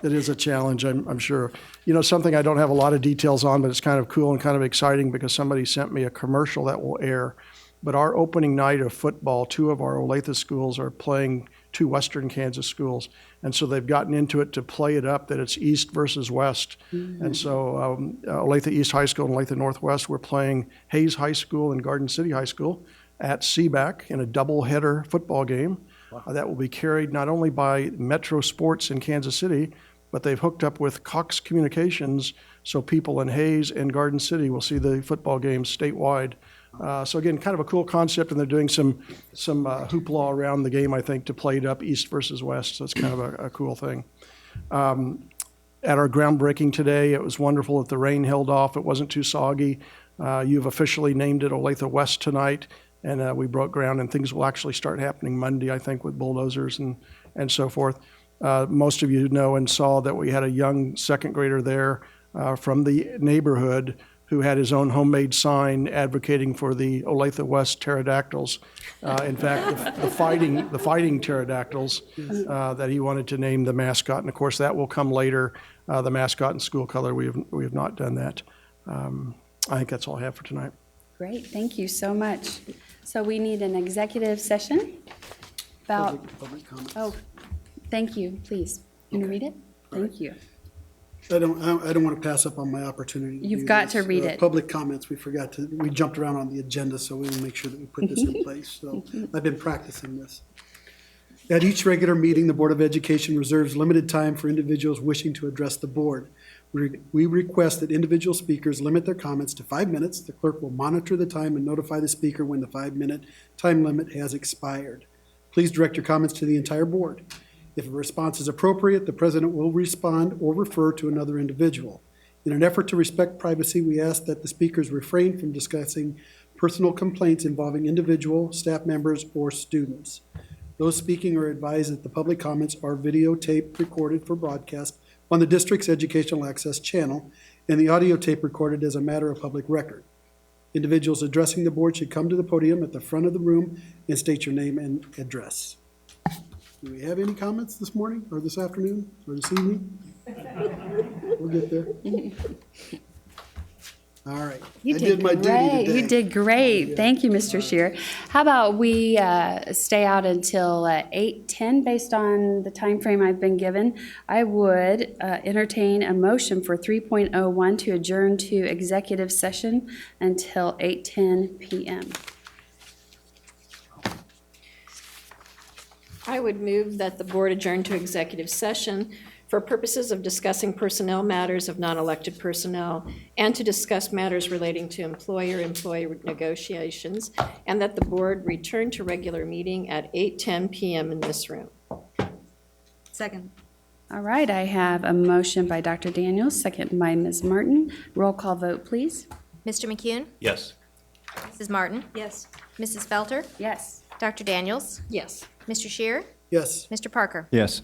it is a challenge, I'm sure. You know, something I don't have a lot of details on, but it's kind of cool and kind of exciting because somebody sent me a commercial that will air. But our opening night of football, 2 of our Olathe schools are playing 2 Western Kansas schools. And so they've gotten into it to play it up that it's East versus West. Mm-hmm. And so Olathe East High School and Olathe Northwest, we're playing Hayes High School and Garden City High School at Seaback in a doubleheader football game. Wow. That will be carried not only by Metro Sports in Kansas City, but they've hooked up with Cox Communications, so people in Hayes and Garden City will see the football games statewide. So again, kind of a cool concept, and they're doing some hoopla around the game, I think, to play it up East versus West. So it's kind of a cool thing. At our groundbreaking today, it was wonderful that the rain held off. It wasn't too soggy. You've officially named it Olathe West tonight, and we broke ground, and things will actually start happening Monday, I think, with bulldozers and so forth. Most of you know and saw that we had a young second grader there from the neighborhood who had his own homemade sign advocating for the Olathe West pterodactyls. In fact, the fighting pterodactyls that he wanted to name the mascot. And of course, that will come later, the mascot and school color. We have not done that. I think that's all I have for tonight. Great, thank you so much. So we need an executive session about... Public comments. Oh, thank you, please. Can you read it? Thank you. I don't want to pass up on my opportunity. You've got to read it. Public comments, we jumped around on the agenda, so we will make sure that we put this in place. So I've been practicing this. At each regular meeting, the Board of Education reserves limited time for individuals wishing to address the board. We request that individual speakers limit their comments to 5 minutes. The clerk will monitor the time and notify the speaker when the 5-minute time limit has expired. Please direct your comments to the entire board. If a response is appropriate, the president will respond or refer to another individual. In an effort to respect privacy, we ask that the speakers refrain from discussing personal complaints involving individual, staff members, or students. Those speaking are advised that the public comments are videotaped, recorded for broadcast on the district's Educational Access channel, and the audio tape recorded as a matter of public record. Individuals addressing the board should come to the podium at the front of the room and state your name and address. Do we have any comments this morning, or this afternoon, or this evening? We'll get there. All right. You I did my duty great. today. You did great. Thank you, Mr. Shear. How about we stay out until 8:10 based on the time frame I've been given? I would entertain a motion for 3.01 to adjourn to executive session until 8:10 p.m. I would move that the board adjourn to executive session for purposes of discussing personnel matters of non-elected personnel and to discuss matters relating to employer-employee negotiations, and that the board return to regular meeting at 8:10 p.m. in this room. Second. All right, I have a motion by Dr. Daniels, second by Ms. Martin. Roll call vote, please. Mr. McCune? Yes. Mrs. Martin? Yes. Mrs. Felter? Yes. Dr. Daniels? Yes. Mr. Shear? Yes. Mr. Parker? Yes.